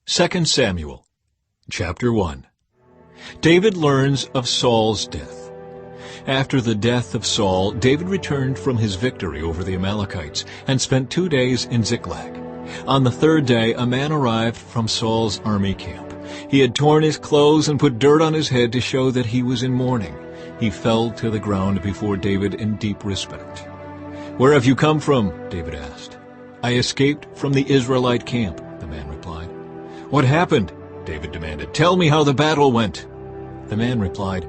2 Samuel, chapter 1. David learns of Saul's death. After the death of Saul, David returned from his victory over the Amalekites and spent 2 days in Ziklag. On the third day, a man arrived from Saul's army camp. He had torn his clothes and put dirt on his head to show that he was in mourning. He fell to the ground before David in deep respect. "Where have you come from?" David asked. "I escaped from the Israelite camp," the man replied. "What happened?" David demanded. "Tell me how the battle went." The man replied,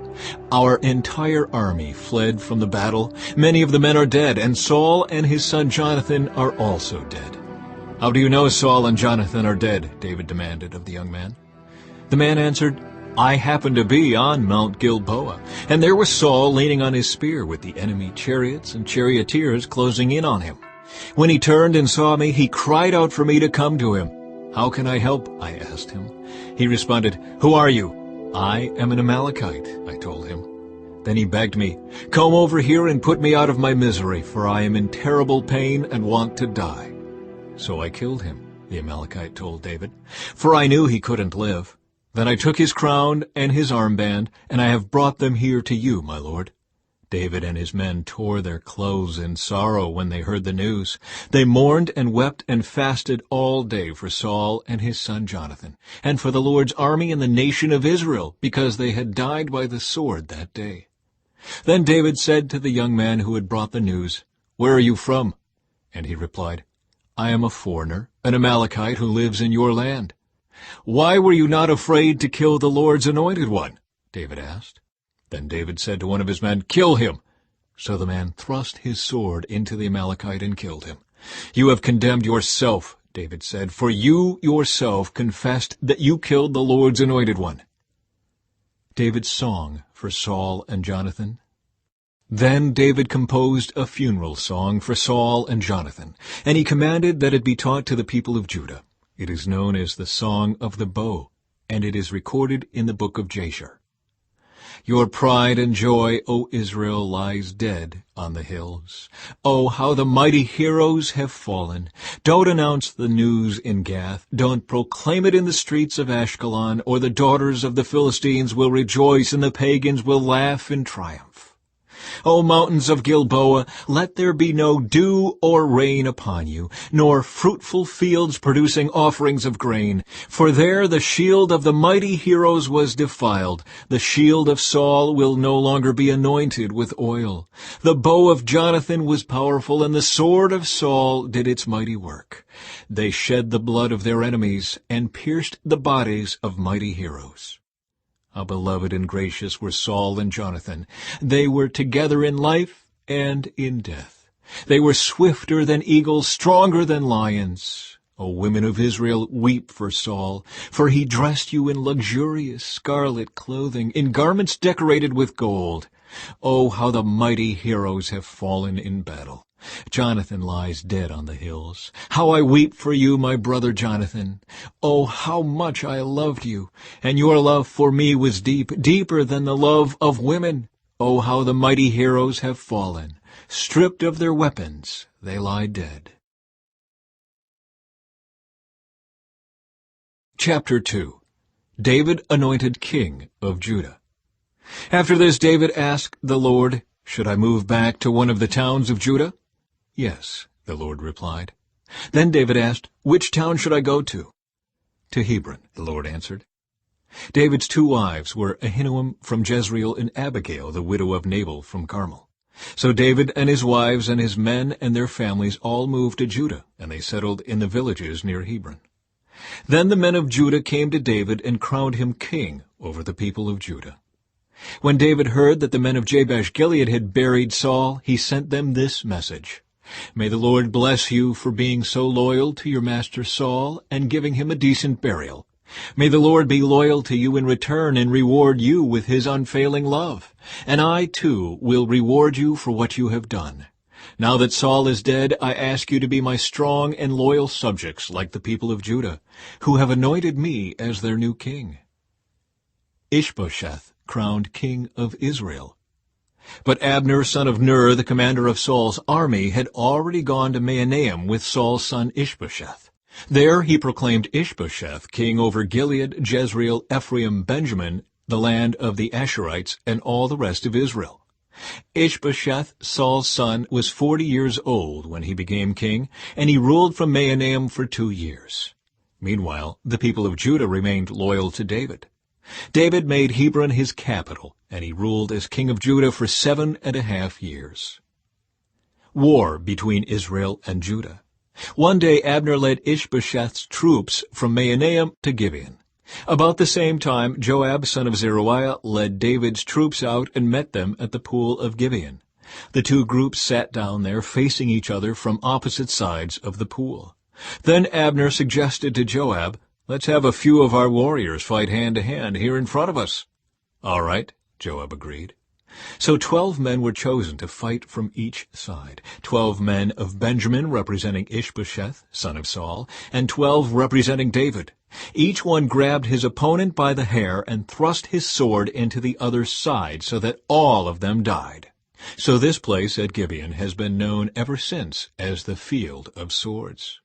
"Our entire army fled from the battle. Many of the men are dead, and Saul and his son Jonathan are also dead." "How do you know Saul and Jonathan are dead?" David demanded of the young man. The man answered, "I happened to be on Mount Gilboa, and there was Saul leaning on his spear with the enemy chariots and charioteers closing in on him. When he turned and saw me, he cried out for me to come to him. 'How can I help?' I asked him. He responded, 'Who are you?' 'I am an Amalekite,' I told him. Then he begged me, 'Come over here and put me out of my misery, for I am in terrible pain and want to die.' So I killed him," the Amalekite told David, "for I knew he couldn't live. Then I took his crown and his armband, and I have brought them here to you, my lord." David and his men tore their clothes in sorrow when they heard the news. They mourned and wept and fasted all day for Saul and his son Jonathan, and for the Lord's army and the nation of Israel, because they had died by the sword that day. Then David said to the young man who had brought the news, "Where are you from?" And he replied, "I am a foreigner, an Amalekite who lives in your land." "Why were you not afraid to kill the Lord's anointed one?" David asked. Then David said to one of his men, "Kill him." So the man thrust his sword into the Amalekite and killed him. "You have condemned yourself," David said, "for you yourself confessed that you killed the Lord's anointed one." David's song for Saul and Jonathan. Then David composed a funeral song for Saul and Jonathan, and he commanded that it be taught to the people of Judah. It is known as the Song of the Bow, and it is recorded in the book of Jasher. "Your pride and joy, O Israel, lies dead on the hills. Oh, how the mighty heroes have fallen. Don't announce the news in Gath. Don't proclaim it in the streets of Ashkelon, or the daughters of the Philistines will rejoice and the pagans will laugh in triumph. O mountains of Gilboa, let there be no dew or rain upon you, nor fruitful fields producing offerings of grain. For there the shield of the mighty heroes was defiled. The shield of Saul will no longer be anointed with oil. The bow of Jonathan was powerful, and the sword of Saul did its mighty work. They shed the blood of their enemies and pierced the bodies of mighty heroes. How beloved and gracious were Saul and Jonathan. They were together in life and in death. They were swifter than eagles, stronger than lions. O women of Israel, weep for Saul, for he dressed you in luxurious scarlet clothing, in garments decorated with gold. Oh, how the mighty heroes have fallen in battle. Jonathan lies dead on the hills. How I weep for you, my brother Jonathan. Oh, how much I loved you, and your love for me was deep, deeper than the love of women. Oh, how the mighty heroes have fallen. Stripped of their weapons, they lie dead. Chapter 2. David anointed king of Judah. After this, David asked the Lord, "Should I move back to one of the towns of Judah?" "Yes," the Lord replied. Then David asked, "Which town should I go to?" "To Hebron," the Lord answered. David's 2 wives were Ahinoam from Jezreel and Abigail, the widow of Nabal from Carmel. So David and his wives and his men and their families all moved to Judah, and they settled in the villages near Hebron. Then the men of Judah came to David and crowned him king over the people of Judah. When David heard that the men of Jabesh-Gilead had buried Saul, he sent them this message: "May the Lord bless you for being so loyal to your master Saul and giving him a decent burial. May the Lord be loyal to you in return and reward you with his unfailing love. And I, too, will reward you for what you have done. Now that Saul is dead, I ask you to be my strong and loyal subjects like the people of Judah, who have anointed me as their new king." Ishbosheth crowned king of Israel. But Abner, son of Ner, the commander of Saul's army, had already gone to Mahanaim with Saul's son Ishbosheth. There he proclaimed Ishbosheth king over Gilead, Jezreel, Ephraim, Benjamin, the land of the Asherites, and all the rest of Israel. Ishbosheth, Saul's son, was 40 years old when he became king, and he ruled from Mahanaim for 2 years. Meanwhile, the people of Judah remained loyal to David. David made Hebron his capital, and he ruled as king of Judah for 7.5 years. War between Israel and Judah. One day Abner led Ishbosheth's troops from Mahanaim to Gibeon. About the same time, Joab, son of Zeruiah, led David's troops out and met them at the pool of Gibeon. The two groups sat down there facing each other from opposite sides of the pool. Then Abner suggested to Joab, "Let's have a few of our warriors fight hand-to-hand here in front of us." "All right," Joab agreed. So 12 men were chosen to fight from each side, 12 men of Benjamin representing Ishbosheth, son of Saul, and 12 representing David. Each one grabbed his opponent by the hair and thrust his sword into the other's side so that all of them died. So this place at Gibeon has been known ever since as the Field of Swords.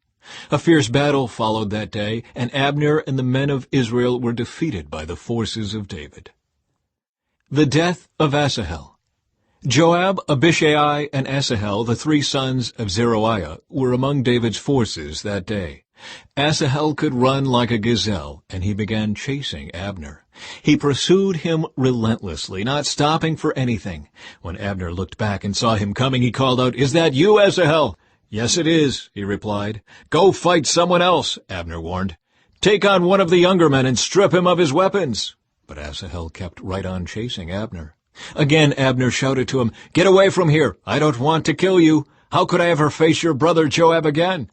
A fierce battle followed that day, and Abner and the men of Israel were defeated by the forces of David. The death of Asahel. Joab, Abishai, and Asahel, the 3 sons of Zeruiah, were among David's forces that day. Asahel could run like a gazelle, and he began chasing Abner. He pursued him relentlessly, not stopping for anything. When Abner looked back and saw him coming, he called out, "Is that you, Asahel?" "Yes, it is," he replied. "Go fight someone else," Abner warned. "Take on one of the younger men and strip him of his weapons." But Asahel kept right on chasing Abner. Again Abner shouted to him, "Get away from here! I don't want to kill you! How could I ever face your brother Joab again?"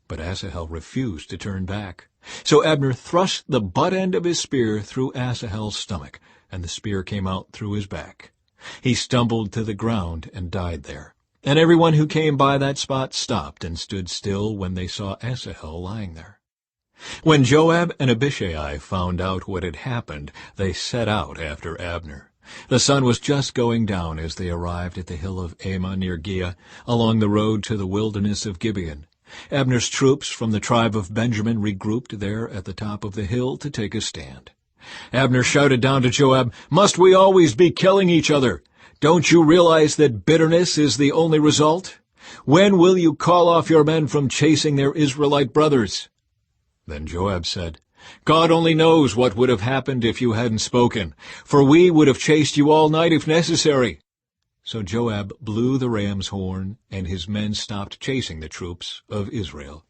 But Asahel refused to turn back. So Abner thrust the butt end of his spear through Asahel's stomach, and the spear came out through his back. He stumbled to the ground and died there. And everyone who came by that spot stopped and stood still when they saw Asahel lying there. When Joab and Abishai found out what had happened, they set out after Abner. The sun was just going down as they arrived at the hill of Ammah near Giah, along the road to the wilderness of Gibeon. Abner's troops from the tribe of Benjamin regrouped there at the top of the hill to take a stand. Abner shouted down to Joab, "Must we always be killing each other? Don't you realize that bitterness is the only result? When will you call off your men from chasing their Israelite brothers?" Then Joab said, "God only knows what would have happened if you hadn't spoken, for we would have chased you all night if necessary." So Joab blew the ram's horn, and his men stopped chasing the troops of Israel.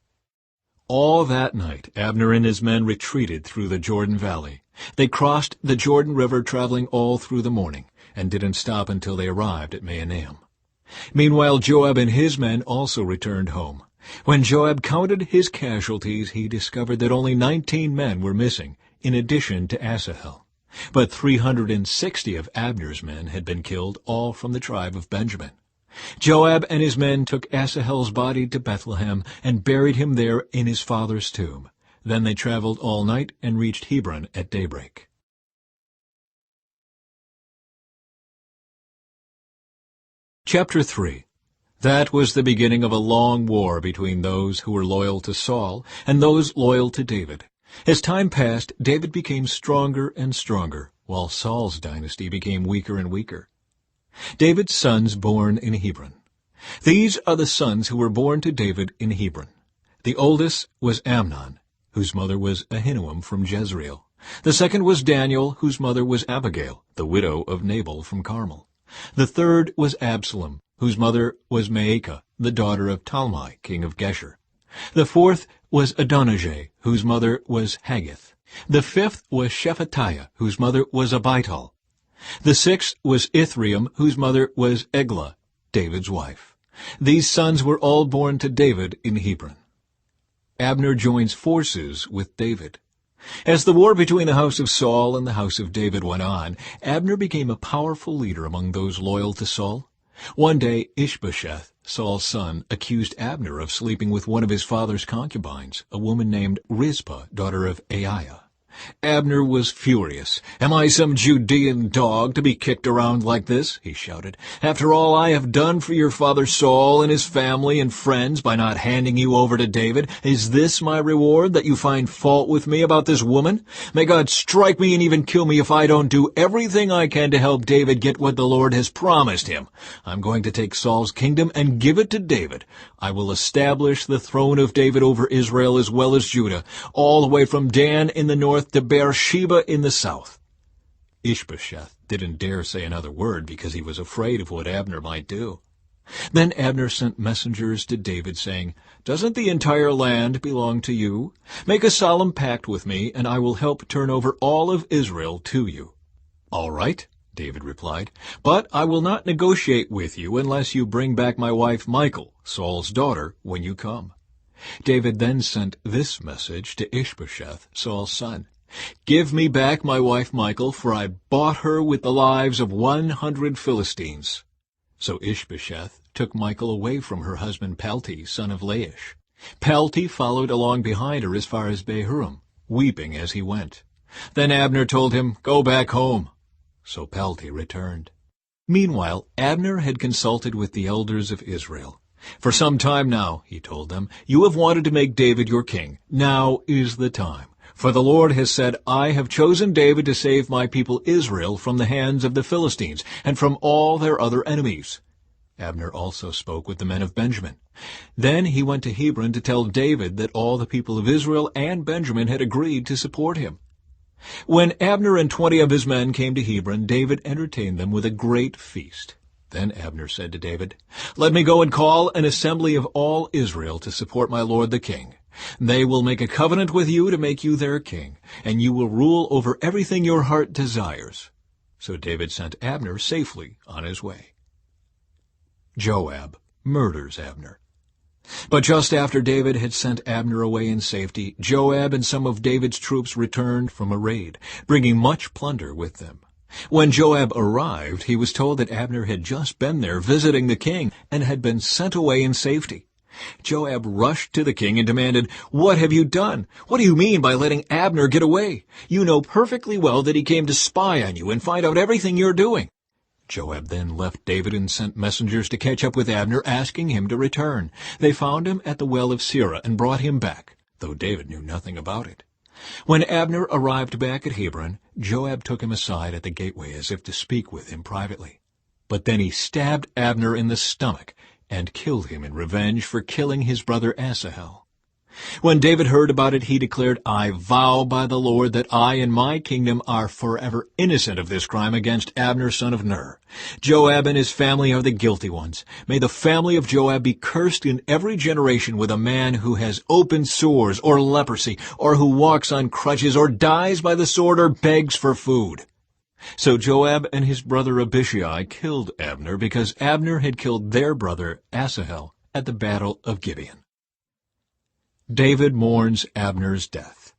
All that night Abner and his men retreated through the Jordan Valley. They crossed the Jordan River, traveling all through the morning, and didn't stop until they arrived at Mahanaim. Meanwhile Joab and his men also returned home. When Joab counted his casualties, he discovered that only 19 men were missing, in addition to Asahel. But 360 of Abner's men had been killed, all from the tribe of Benjamin. Joab and his men took Asahel's body to Bethlehem and buried him there in his father's tomb. Then they traveled all night and reached Hebron at daybreak. Chapter 3. That was the beginning of a long war between those who were loyal to Saul and those loyal to David. As time passed, David became stronger and stronger, while Saul's dynasty became weaker and weaker. David's sons born in Hebron. These are the sons who were born to David in Hebron. The oldest was Amnon, whose mother was Ahinoam from Jezreel. The second was Daniel, whose mother was Abigail, the widow of Nabal from Carmel. The third was Absalom, whose mother was Maacah, the daughter of Talmai, king of Geshur. The fourth was Adonijah, whose mother was Haggith. The fifth was Shephatiah, whose mother was Abital. The sixth was Ithream, whose mother was Eglah, David's wife. These sons were all born to David in Hebron. Abner joins forces with David. As the war between the house of Saul and the house of David went on, Abner became a powerful leader among those loyal to Saul. One day Ishbosheth, Saul's son, accused Abner of sleeping with one of his father's concubines, a woman named Rizpah, daughter of Aiah. Abner was furious. "Am I some Judean dog to be kicked around like this?" he shouted. "After all I have done for your father Saul and his family and friends by not handing you over to David, is this my reward, that you find fault with me about this woman? May God strike me and even kill me if I don't do everything I can to help David get what the Lord has promised him. I'm going to take Saul's kingdom and give it to David. I will establish the throne of David over Israel as well as Judah, all the way from Dan in the north to Beersheba in the south." Ishbosheth didn't dare say another word because he was afraid of what Abner might do. Then Abner sent messengers to David, saying, "Doesn't the entire land belong to you? Make a solemn pact with me, and I will help turn over all of Israel to you." "All right," David replied, "but I will not negotiate with you unless you bring back my wife Michal, Saul's daughter, when you come." David then sent this message to Ishbosheth, Saul's son. "Give me back my wife Michal, for I bought her with the lives of 100 Philistines." So Ishbosheth took Michal away from her husband Palti, son of Laish. Palti followed along behind her as far as Bahurim, weeping as he went. Then Abner told him, "Go back home." So Palti returned. Meanwhile, Abner had consulted with the elders of Israel. "For some time now," he told them, "you have wanted to make David your king. Now is the time. For the Lord has said, I have chosen David to save my people Israel from the hands of the Philistines and from all their other enemies." Abner also spoke with the men of Benjamin. Then he went to Hebron to tell David that all the people of Israel and Benjamin had agreed to support him. When Abner and 20 of his men came to Hebron, David entertained them with a great feast. Then Abner said to David, "Let me go and call an assembly of all Israel to support my lord the king. They will make a covenant with you to make you their king, and you will rule over everything your heart desires." So David sent Abner safely on his way. Joab murders Abner. But just after David had sent Abner away in safety, Joab and some of David's troops returned from a raid, bringing much plunder with them. When Joab arrived, he was told that Abner had just been there visiting the king and had been sent away in safety. Joab rushed to the king and demanded, "What have you done? What do you mean by letting Abner get away? You know perfectly well that he came to spy on you and find out everything you're doing." Joab then left David and sent messengers to catch up with Abner, asking him to return. They found him at the well of Sirah and brought him back, though David knew nothing about it. When Abner arrived back at Hebron, Joab took him aside at the gateway as if to speak with him privately. But then he stabbed Abner in the stomach and killed him in revenge for killing his brother Asahel. When David heard about it, he declared, "I vow by the Lord that I and my kingdom are forever innocent of this crime against Abner son of Ner. Joab and his family are the guilty ones. May the family of Joab be cursed in every generation with a man who has open sores or leprosy, or who walks on crutches, or dies by the sword, or begs for food." So Joab and his brother Abishai killed Abner because Abner had killed their brother Asahel at the battle of Gibeon. David mourns Abner's death.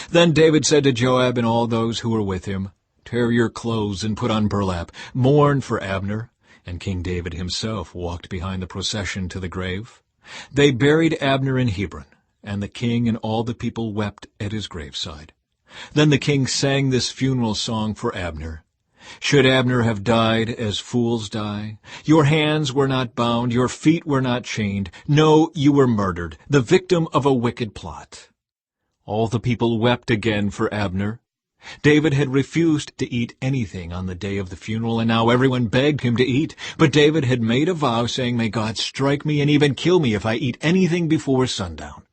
Then David said to Joab and all those who were with him, "Tear your clothes and put on burlap. Mourn for Abner." And King David himself walked behind the procession to the grave. They buried Abner in Hebron, and the king and all the people wept at his graveside. Then the king sang this funeral song for Abner. "Should Abner have died as fools die? Your hands were not bound, your feet were not chained. No, you were murdered, the victim of a wicked plot." All the people wept again for Abner. David had refused to eat anything on the day of the funeral, and now everyone begged him to eat. But David had made a vow, saying, "May God strike me and even kill me if I eat anything before sundown."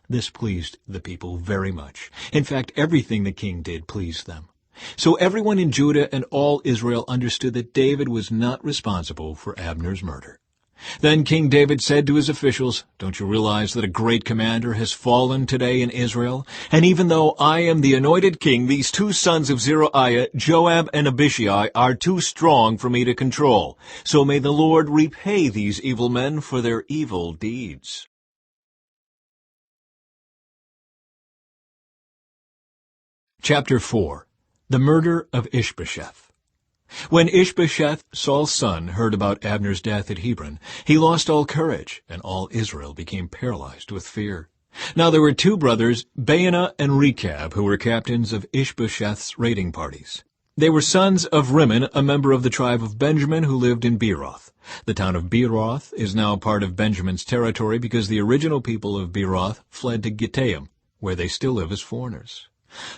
This pleased the people very much. In fact, everything the king did pleased them. So everyone in Judah and all Israel understood that David was not responsible for Abner's murder. Then King David said to his officials, "Don't you realize that a great commander has fallen today in Israel? And even though I am the anointed king, these 2 sons of Zeruiah, Joab and Abishai, are too strong for me to control. So may the Lord repay these evil men for their evil deeds." Chapter 4. The Murder of Ishbosheth. When Ishbosheth, Saul's son, heard about Abner's death at Hebron, he lost all courage, and all Israel became paralyzed with fear. Now there were two brothers, Baanah and Rechab, who were captains of Ishbosheth's raiding parties. They were sons of Rimmon, a member of the tribe of Benjamin who lived in Beeroth. The town of Beeroth is now part of Benjamin's territory because the original people of Beeroth fled to Gittaim, where they still live as foreigners.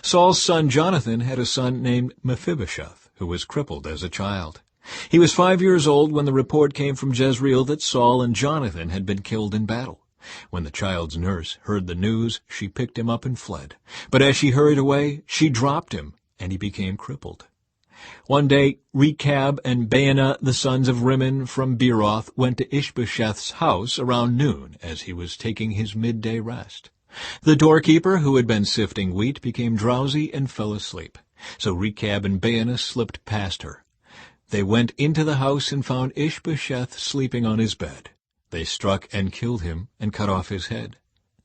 Saul's son Jonathan had a son named Mephibosheth, who was crippled as a child. He was 5 years old when the report came from Jezreel that Saul and Jonathan had been killed in battle. When the child's nurse heard the news, she picked him up and fled. But as she hurried away, she dropped him, and he became crippled. One day, Rechab and Baanah, the sons of Rimmon from Beeroth, went to Ishbosheth's house around noon as he was taking his midday rest. The doorkeeper, who had been sifting wheat, became drowsy and fell asleep. So Rechab and Baanah slipped past her. They went into the house and found Ishbosheth sleeping on his bed. They struck and killed him and cut off his head.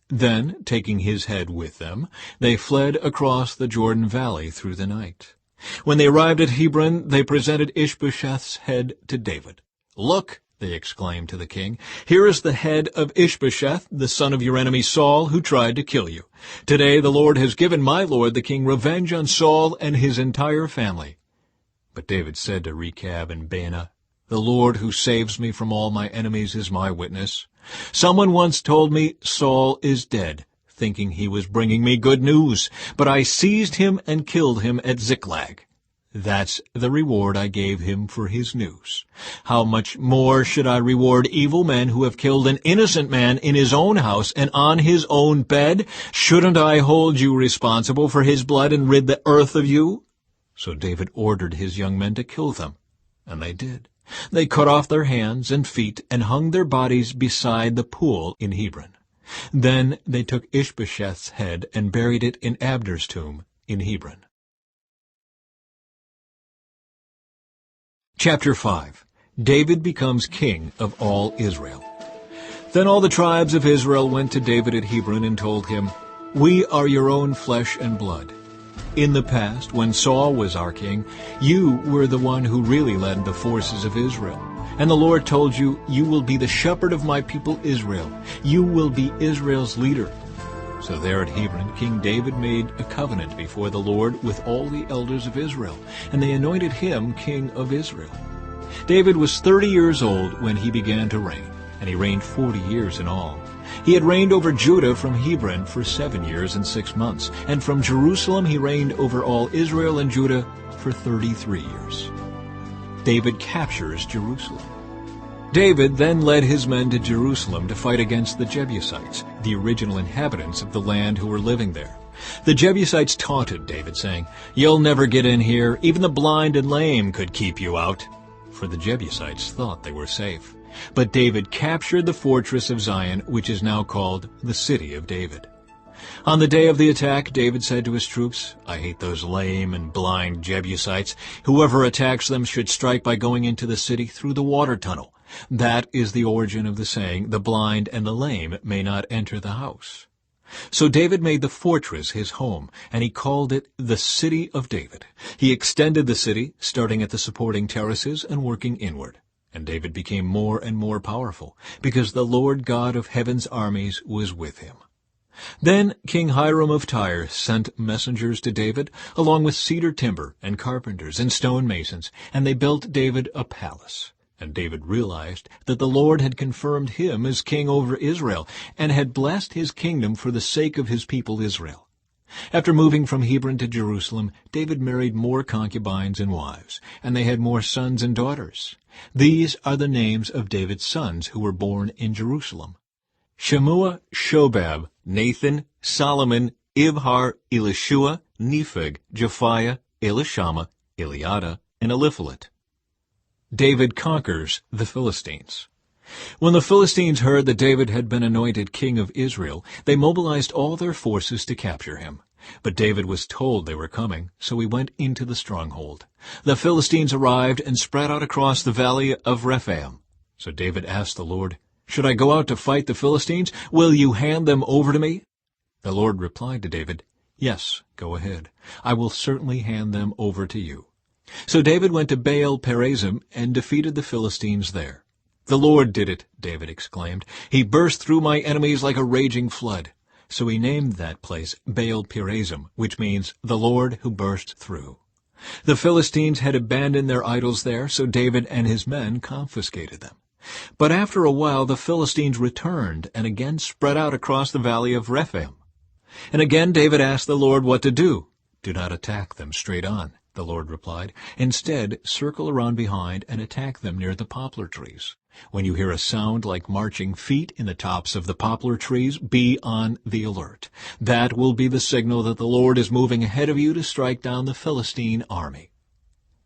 Then, taking his head with them, they fled across the Jordan Valley through the night. When they arrived at Hebron, they presented Ishbosheth's head to David. "Look," they exclaimed to the king, "here is the head of Ishbosheth, the son of your enemy Saul, who tried to kill you. Today the Lord has given my lord the king revenge on Saul and his entire family." But David said to Rechab and Baanah, "The Lord who saves me from all my enemies is my witness. Someone once told me Saul is dead, thinking he was bringing me good news, but I seized him and killed him at Ziklag. That's the reward I gave him for his news. How much more should I reward evil men who have killed an innocent man in his own house and on his own bed? Shouldn't I hold you responsible for his blood and rid the earth of you?" So David ordered his young men to kill them, and they did. They cut off their hands and feet and hung their bodies beside the pool in Hebron. Then they took Ishbosheth's head and buried it in Abner's tomb in Hebron. Chapter 5. David becomes king of all Israel. Then all the tribes of Israel went to David at Hebron and told him, "We are your own flesh and blood. In the past, when Saul was our king, you were the one who really led the forces of Israel. And the Lord told you, 'You will be the shepherd of my people Israel. You will be Israel's leader.'" So there at Hebron, King David made a covenant before the Lord with all the elders of Israel, and they anointed him king of Israel. David was 30 years old when he began to reign, and he reigned 40 years in all. He had reigned over Judah from Hebron for 7 years and 6 months, and from Jerusalem he reigned over all Israel and Judah for 33 years. David captures Jerusalem. David then led his men to Jerusalem to fight against the Jebusites, the original inhabitants of the land who were living there. The Jebusites taunted David, saying, "You'll never get in here. Even the blind and lame could keep you out." For the Jebusites thought they were safe. But David captured the fortress of Zion, which is now called the City of David. On the day of the attack, David said to his troops, "I hate those lame and blind Jebusites. Whoever attacks them should strike by going into the city through the water tunnel." That is the origin of the saying, "The blind and the lame may not enter the house." So David made the fortress his home, and he called it the City of David. He extended the city, starting at the supporting terraces and working inward. And David became more and more powerful, because the Lord God of heaven's armies was with him. Then King Hiram of Tyre sent messengers to David, along with cedar timber and carpenters and stonemasons, and they built David a palace. And David realized that the Lord had confirmed him as king over Israel, and had blessed his kingdom for the sake of his people Israel. After moving from Hebron to Jerusalem, David married more concubines and wives, and they had more sons and daughters. These are the names of David's sons who were born in Jerusalem: Shemua, Shobab, Nathan, Solomon, Ibhar, Elishua, Nepheg, Japhiah, Elishama, Eliada, and Eliphalet. David conquers the Philistines. When the Philistines heard that David had been anointed king of Israel, they mobilized all their forces to capture him. But David was told they were coming, so he went into the stronghold. The Philistines arrived and spread out across the valley of Rephaim. So David asked the Lord, "Should I go out to fight the Philistines? Will you hand them over to me?" The Lord replied to David, "Yes, go ahead. I will certainly hand them over to you." So David went to Baal Perazim and defeated the Philistines there. "The Lord did it," David exclaimed. "He burst through my enemies like a raging flood. So he named that place Baal-Perazim, which means the Lord who burst through. The Philistines had abandoned their idols there, so David and his men confiscated them. But after a while the Philistines returned and again spread out across the valley of Rephaim. And again David asked the Lord what to do. "Do not attack them straight on," the Lord replied. "Instead, circle around behind and attack them near the poplar trees. When you hear a sound like marching feet in the tops of the poplar trees, be on the alert. That will be the signal that the Lord is moving ahead of you to strike down the Philistine army."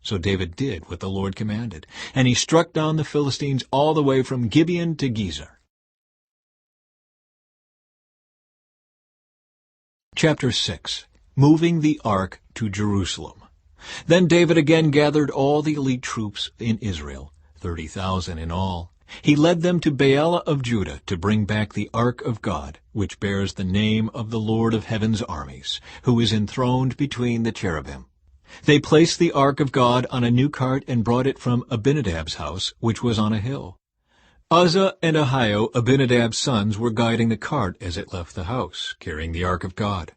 So David did what the Lord commanded, and he struck down the Philistines all the way from Gibeon to Gezer. Chapter 6. Moving the Ark to Jerusalem. Then David again gathered all the elite troops in Israel, 30,000 in all. He led them to Baalah of Judah to bring back the Ark of God, which bears the name of the Lord of heaven's armies, who is enthroned between the cherubim. They placed the Ark of God on a new cart and brought it from Abinadab's house, which was on a hill. Uzzah and Ahio, Abinadab's sons, were guiding the cart as it left the house, carrying the Ark of God.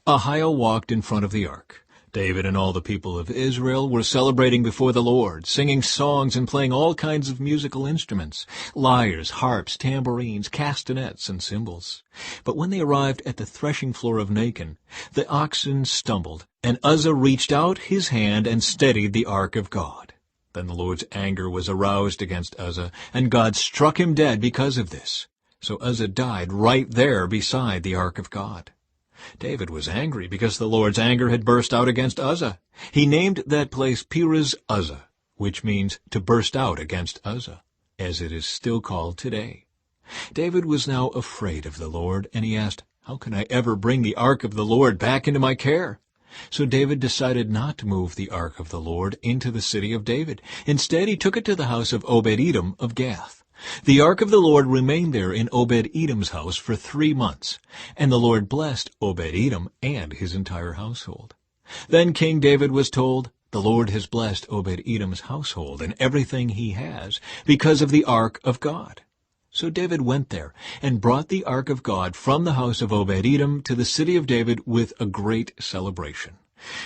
Ahio walked in front of the Ark. David and all the people of Israel were celebrating before the Lord, singing songs and playing all kinds of musical instruments, lyres, harps, tambourines, castanets, and cymbals. But when they arrived at the threshing floor of Nacon, the oxen stumbled, and Uzzah reached out his hand and steadied the Ark of God. Then the Lord's anger was aroused against Uzzah, and God struck him dead because of this. So Uzzah died right there beside the Ark of God. David was angry because the Lord's anger had burst out against Uzzah. He named that place Perez Uzzah, which means to burst out against Uzzah, as it is still called today. David was now afraid of the Lord, and he asked, "How can I ever bring the Ark of the Lord back into my care?" So David decided not to move the Ark of the Lord into the city of David. Instead, he took it to the house of Obed-Edom of Gath. The Ark of the Lord remained there in Obed-Edom's house for 3 months, and the Lord blessed Obed-Edom and his entire household. Then King David was told, "The Lord has blessed Obed-Edom's household and everything he has because of the Ark of God." So David went there and brought the Ark of God from the house of Obed-Edom to the city of David with a great celebration.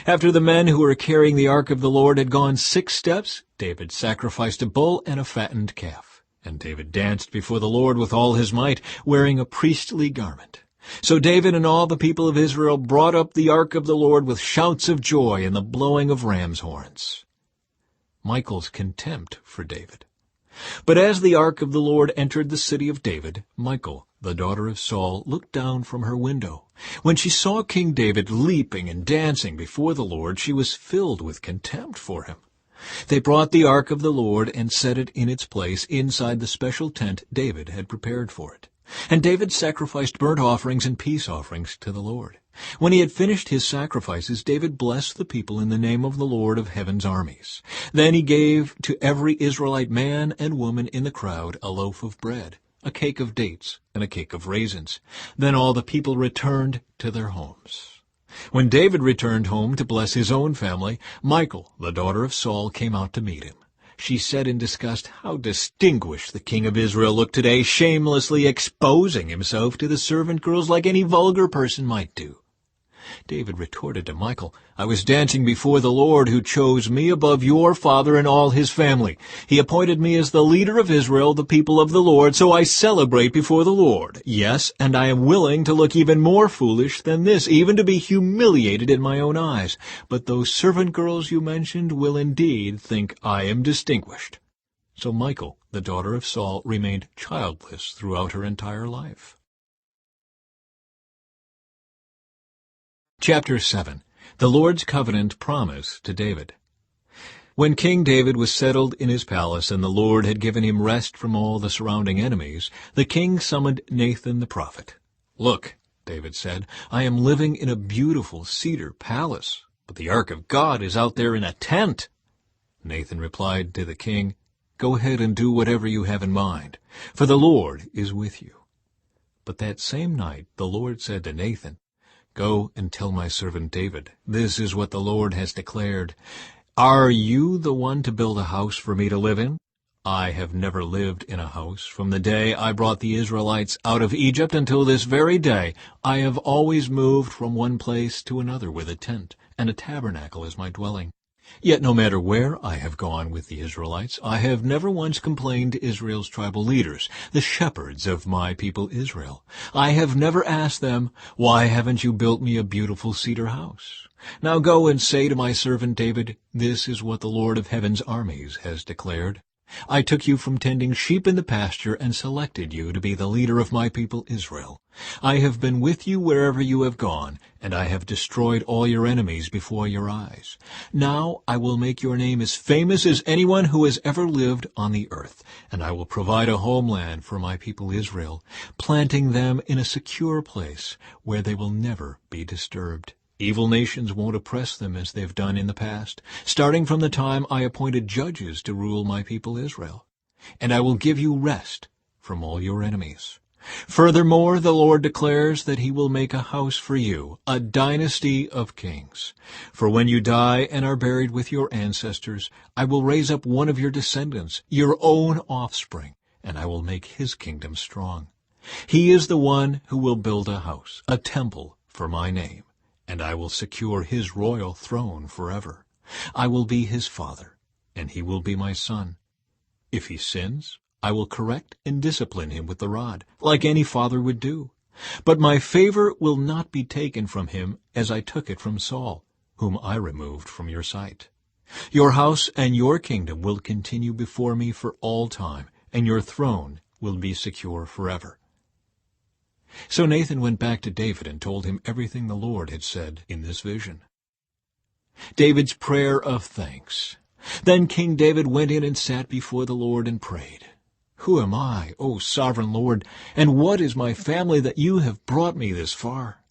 After the men who were carrying the Ark of the Lord had gone 6 steps, David sacrificed a bull and a fattened calf. And David danced before the Lord with all his might, wearing a priestly garment. So David and all the people of Israel brought up the Ark of the Lord with shouts of joy and the blowing of ram's horns. Michal's contempt for David. But as the Ark of the Lord entered the city of David, Michal, the daughter of Saul, looked down from her window. When she saw King David leaping and dancing before the Lord, she was filled with contempt for him. They brought the Ark of the Lord and set it in its place inside the special tent David had prepared for it. And David sacrificed burnt offerings and peace offerings to the Lord. When he had finished his sacrifices, David blessed the people in the name of the Lord of heaven's armies. Then he gave to every Israelite man and woman in the crowd a loaf of bread, a cake of dates, and a cake of raisins. Then all the people returned to their homes. When David returned home to bless his own family, Michal, the daughter of Saul, came out to meet him. She said in disgust, "How distinguished the king of Israel looked today, shamelessly exposing himself to the servant girls like any vulgar person might do." David retorted to Michal, "I was dancing before the Lord, who chose me above your father and all his family. He appointed me as the leader of Israel, the people of the Lord, so I celebrate before the Lord. Yes, and I am willing to look even more foolish than this, even to be humiliated in my own eyes. But those servant girls you mentioned will indeed think I am distinguished." So Michal, the daughter of Saul, remained childless throughout her entire life. Chapter 7. The Lord's Covenant Promise to David. When King David was settled in his palace and the Lord had given him rest from all the surrounding enemies, the king summoned Nathan the prophet. "Look," David said, "I am living in a beautiful cedar palace, but the Ark of God is out there in a tent." Nathan replied to the king, "Go ahead and do whatever you have in mind, for the Lord is with you." But that same night the Lord said to Nathan, "Go and tell my servant David, this is what the Lord has declared. Are you the one to build a house for me to live in? I have never lived in a house. From the day I brought the Israelites out of Egypt until this very day, I have always moved from one place to another with a tent and a tabernacle as my dwelling. Yet no matter where I have gone with the Israelites, I have never once complained to Israel's tribal leaders, the shepherds of my people Israel. I have never asked them, "Why haven't you built me a beautiful cedar house?" Now go and say to my servant David, "This is what the Lord of heaven's armies has declared. I took you from tending sheep in the pasture and selected you to be the leader of my people Israel. I have been with you wherever you have gone, and I have destroyed all your enemies before your eyes. Now I will make your name as famous as anyone who has ever lived on the earth, and I will provide a homeland for my people Israel, planting them in a secure place where they will never be disturbed. Evil nations won't oppress them as they've done in the past, starting from the time I appointed judges to rule my people Israel. And I will give you rest from all your enemies. Furthermore, the Lord declares that he will make a house for you, a dynasty of kings. For when you die and are buried with your ancestors, I will raise up one of your descendants, your own offspring, and I will make his kingdom strong. He is the one who will build a house, a temple for my name, and I will secure his royal throne forever. I will be his father, and he will be my son. If he sins, I will correct and discipline him with the rod, like any father would do. But my favor will not be taken from him as I took it from Saul, whom I removed from your sight. Your house and your kingdom will continue before me for all time, and your throne will be secure forever." So Nathan went back to David and told him everything the Lord had said in this vision. David's prayer of thanks. Then King David went in and sat before the Lord and prayed. "Who am I, O sovereign Lord, and what is my family that you have brought me this far?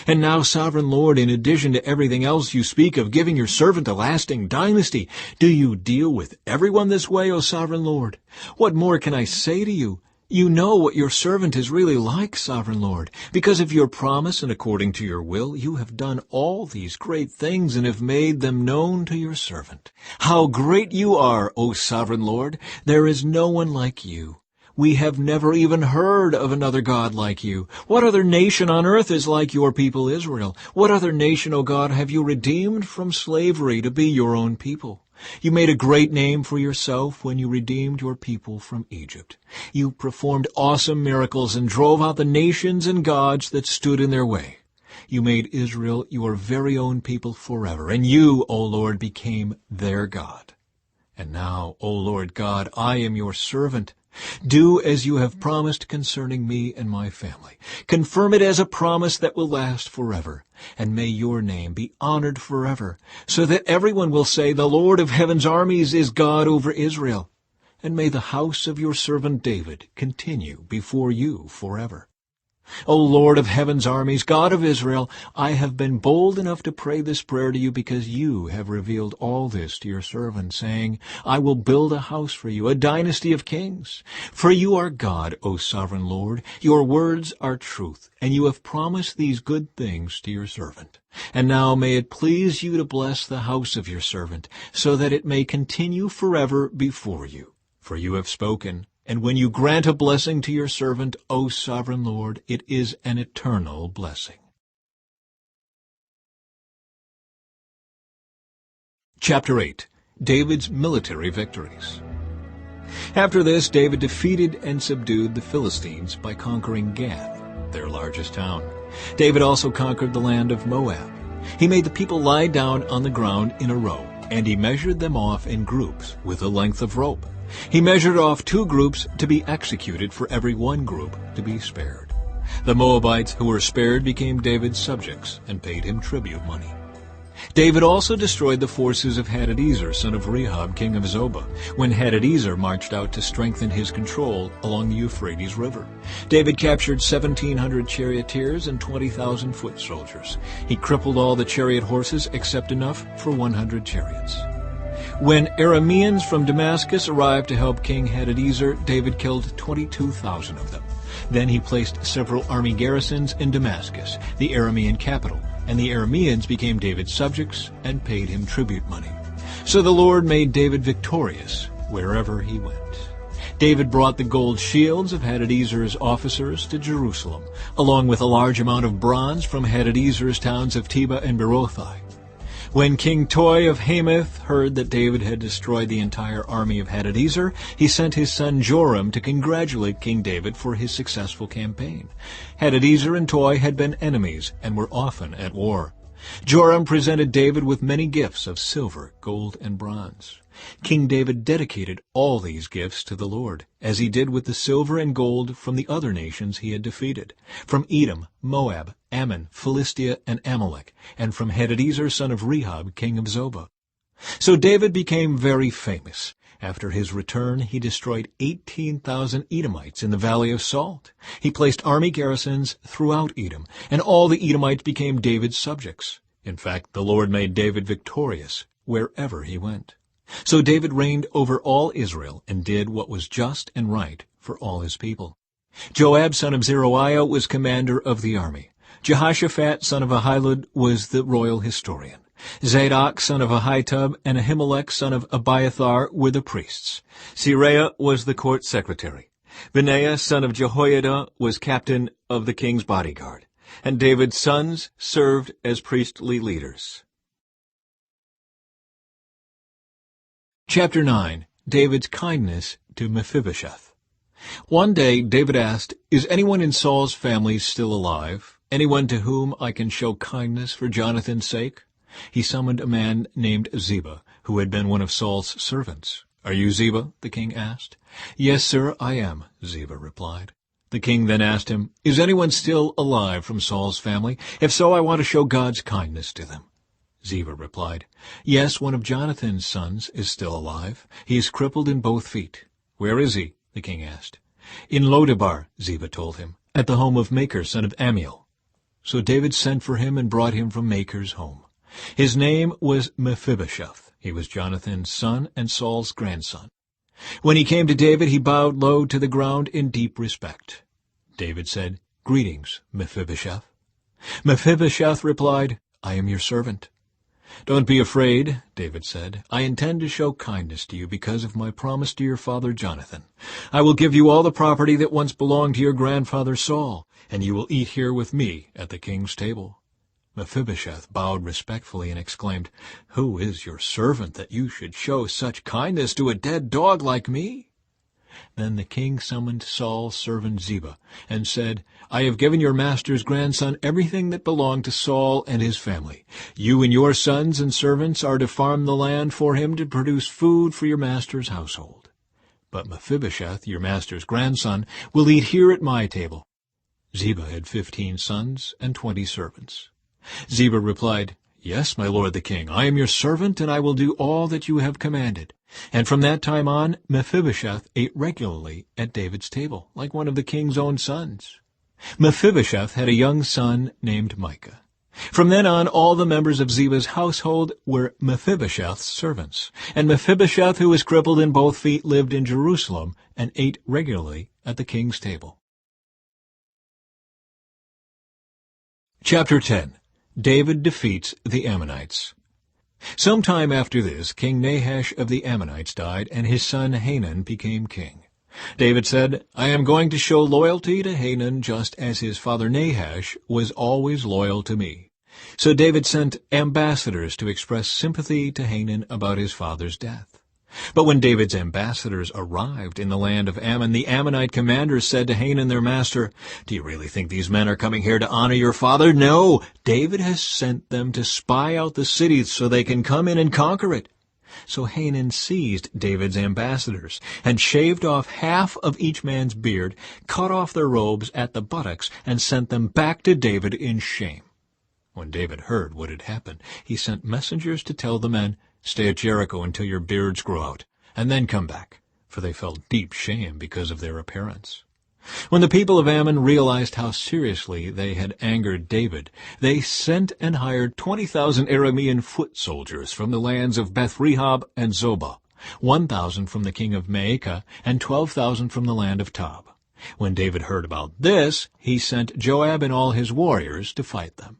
And now, sovereign Lord, in addition to everything else you speak of giving your servant a lasting dynasty, do you deal with everyone this way, O sovereign Lord? What more can I say to you? You know what your servant is really like, sovereign Lord. Because of your promise and according to your will, you have done all these great things and have made them known to your servant. How great you are, O sovereign Lord! There is no one like you. We have never even heard of another God like you. What other nation on earth is like your people Israel? What other nation, O God, have you redeemed from slavery to be your own people? You made a great name for yourself when you redeemed your people from Egypt. You performed awesome miracles and drove out the nations and gods that stood in their way. You made Israel your very own people forever, and you, O Lord, became their God. And now, O Lord God, I am your servant. Do as you have promised concerning me and my family. Confirm it as a promise that will last forever. And may your name be honored forever, so that everyone will say, "The Lord of heaven's armies is God over Israel." And may the house of your servant David continue before you forever. O Lord of heaven's armies, God of Israel, I have been bold enough to pray this prayer to you because you have revealed all this to your servant, saying, "I will build a house for you, a dynasty of kings." For you are God, O sovereign Lord. Your words are truth, and you have promised these good things to your servant. And now may it please you to bless the house of your servant, so that it may continue forever before you. For you have spoken, and when you grant a blessing to your servant, O sovereign Lord, it is an eternal blessing. Chapter 8. David's military victories. After this, David defeated and subdued the Philistines by conquering Gath, their largest town. David also conquered the land of Moab. He made the people lie down on the ground in a row, and he measured them off in groups with a length of rope. He measured off 2 groups to be executed for every 1 group to be spared. The Moabites who were spared became David's subjects and paid him tribute money. David also destroyed the forces of Hadadezer, son of Rehob, king of Zobah, when Hadadezer marched out to strengthen his control along the Euphrates River. David captured 1,700 charioteers and 20,000 foot soldiers. He crippled all the chariot horses except enough for 100 chariots. When Arameans from Damascus arrived to help King Hadadezer, David killed 22,000 of them. Then he placed several army garrisons in Damascus, the Aramean capital, and the Arameans became David's subjects and paid him tribute money. So the Lord made David victorious wherever he went. David brought the gold shields of Hadadezer's officers to Jerusalem, along with a large amount of bronze from Hadadezer's towns of Tebah and Berothai. When King Toi of Hamath heard that David had destroyed the entire army of Hadadezer, he sent his son Joram to congratulate King David for his successful campaign. Hadadezer and Toi had been enemies and were often at war. Joram presented David with many gifts of silver, gold, and bronze. King David dedicated all these gifts to the Lord, as he did with the silver and gold from the other nations he had defeated, from Edom, Moab, Ammon, Philistia, and Amalek, and from Hadadezer son of Rehob, king of Zobah. So David became very famous. After his return, he destroyed 18,000 Edomites in the Valley of Salt. He placed army garrisons throughout Edom, and all the Edomites became David's subjects. In fact, the Lord made David victorious wherever he went. So David reigned over all Israel and did what was just and right for all his people. Joab son of Zeruiah was commander of the army. Jehoshaphat son of Ahilud was the royal historian. Zadok son of Ahitub and Ahimelech son of Abiathar were the priests. Seraiah was the court secretary. Benaiah son of Jehoiada was captain of the king's bodyguard. And David's sons served as priestly leaders. Chapter 9. David's kindness to Mephibosheth. One day David asked, "Is anyone in Saul's family still alive? Anyone to whom I can show kindness for Jonathan's sake?" He summoned a man named Ziba, who had been one of Saul's servants. "Are you Ziba?" the king asked. "Yes, sir, I am," Ziba replied. The king then asked him, "Is anyone still alive from Saul's family? If so, I want to show God's kindness to them." Ziba replied, "Yes, one of Jonathan's sons is still alive. He is crippled in both feet." "Where is he?" the king asked. "In Lodebar," Ziba told him, "at the home of Machir, son of Ammiel." So David sent for him and brought him from Machir's home. His name was Mephibosheth. He was Jonathan's son and Saul's grandson. When he came to David, he bowed low to the ground in deep respect. David said, "Greetings, Mephibosheth." Mephibosheth replied, "I am your servant." "Don't be afraid," David said. "I intend to show kindness to you because of my promise to your father Jonathan. I will give you all the property that once belonged to your grandfather Saul, and you will eat here with me at the king's table." Mephibosheth bowed respectfully and exclaimed, "Who is your servant that you should show such kindness to a dead dog like me?" Then the king summoned Saul's servant Ziba and said, "I have given your master's grandson everything that belonged to Saul and his family. You and your sons and servants are to farm the land for him to produce food for your master's household. But Mephibosheth, your master's grandson, will eat here at my table." Ziba had 15 sons and 20 servants. Ziba replied, "Yes, my lord the king, I am your servant, and I will do all that you have commanded." And from that time on, Mephibosheth ate regularly at David's table, like one of the king's own sons. Mephibosheth had a young son named Micah. From then on, all the members of Ziba's household were Mephibosheth's servants. And Mephibosheth, who was crippled in both feet, lived in Jerusalem and ate regularly at the king's table. Chapter 10. David defeats the Ammonites. Some time after this, King Nahash of the Ammonites died, and his son Hanun became king. David said, "I am going to show loyalty to Hanun just as his father Nahash was always loyal to me." So David sent ambassadors to express sympathy to Hanun about his father's death. But when David's ambassadors arrived in the land of Ammon, the Ammonite commanders said to Hanun their master, "Do you really think these men are coming here to honor your father? No, David has sent them to spy out the city so they can come in and conquer it." So Hanun seized David's ambassadors and shaved off half of each man's beard, cut off their robes at the buttocks, and sent them back to David in shame. When David heard what had happened, he sent messengers to tell the men, "Stay at Jericho until your beards grow out, and then come back," for they felt deep shame because of their appearance. When the people of Ammon realized how seriously they had angered David, they sent and hired 20,000 Aramean foot soldiers from the lands of Beth-rehob and Zobah, 1,000 from the king of Maacah, and 12,000 from the land of Tob. When David heard about this, he sent Joab and all his warriors to fight them.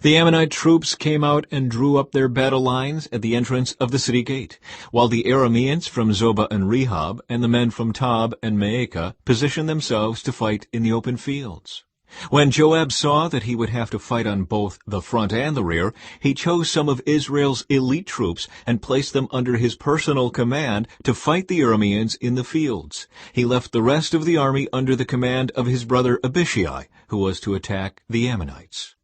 The Ammonite troops came out and drew up their battle lines at the entrance of the city gate, while the Arameans from Zobah and Rehob and the men from Tob and Maacah positioned themselves to fight in the open fields. When Joab saw that he would have to fight on both the front and the rear, he chose some of Israel's elite troops and placed them under his personal command to fight the Arameans in the fields. He left the rest of the army under the command of his brother Abishai, who was to attack the Ammonites.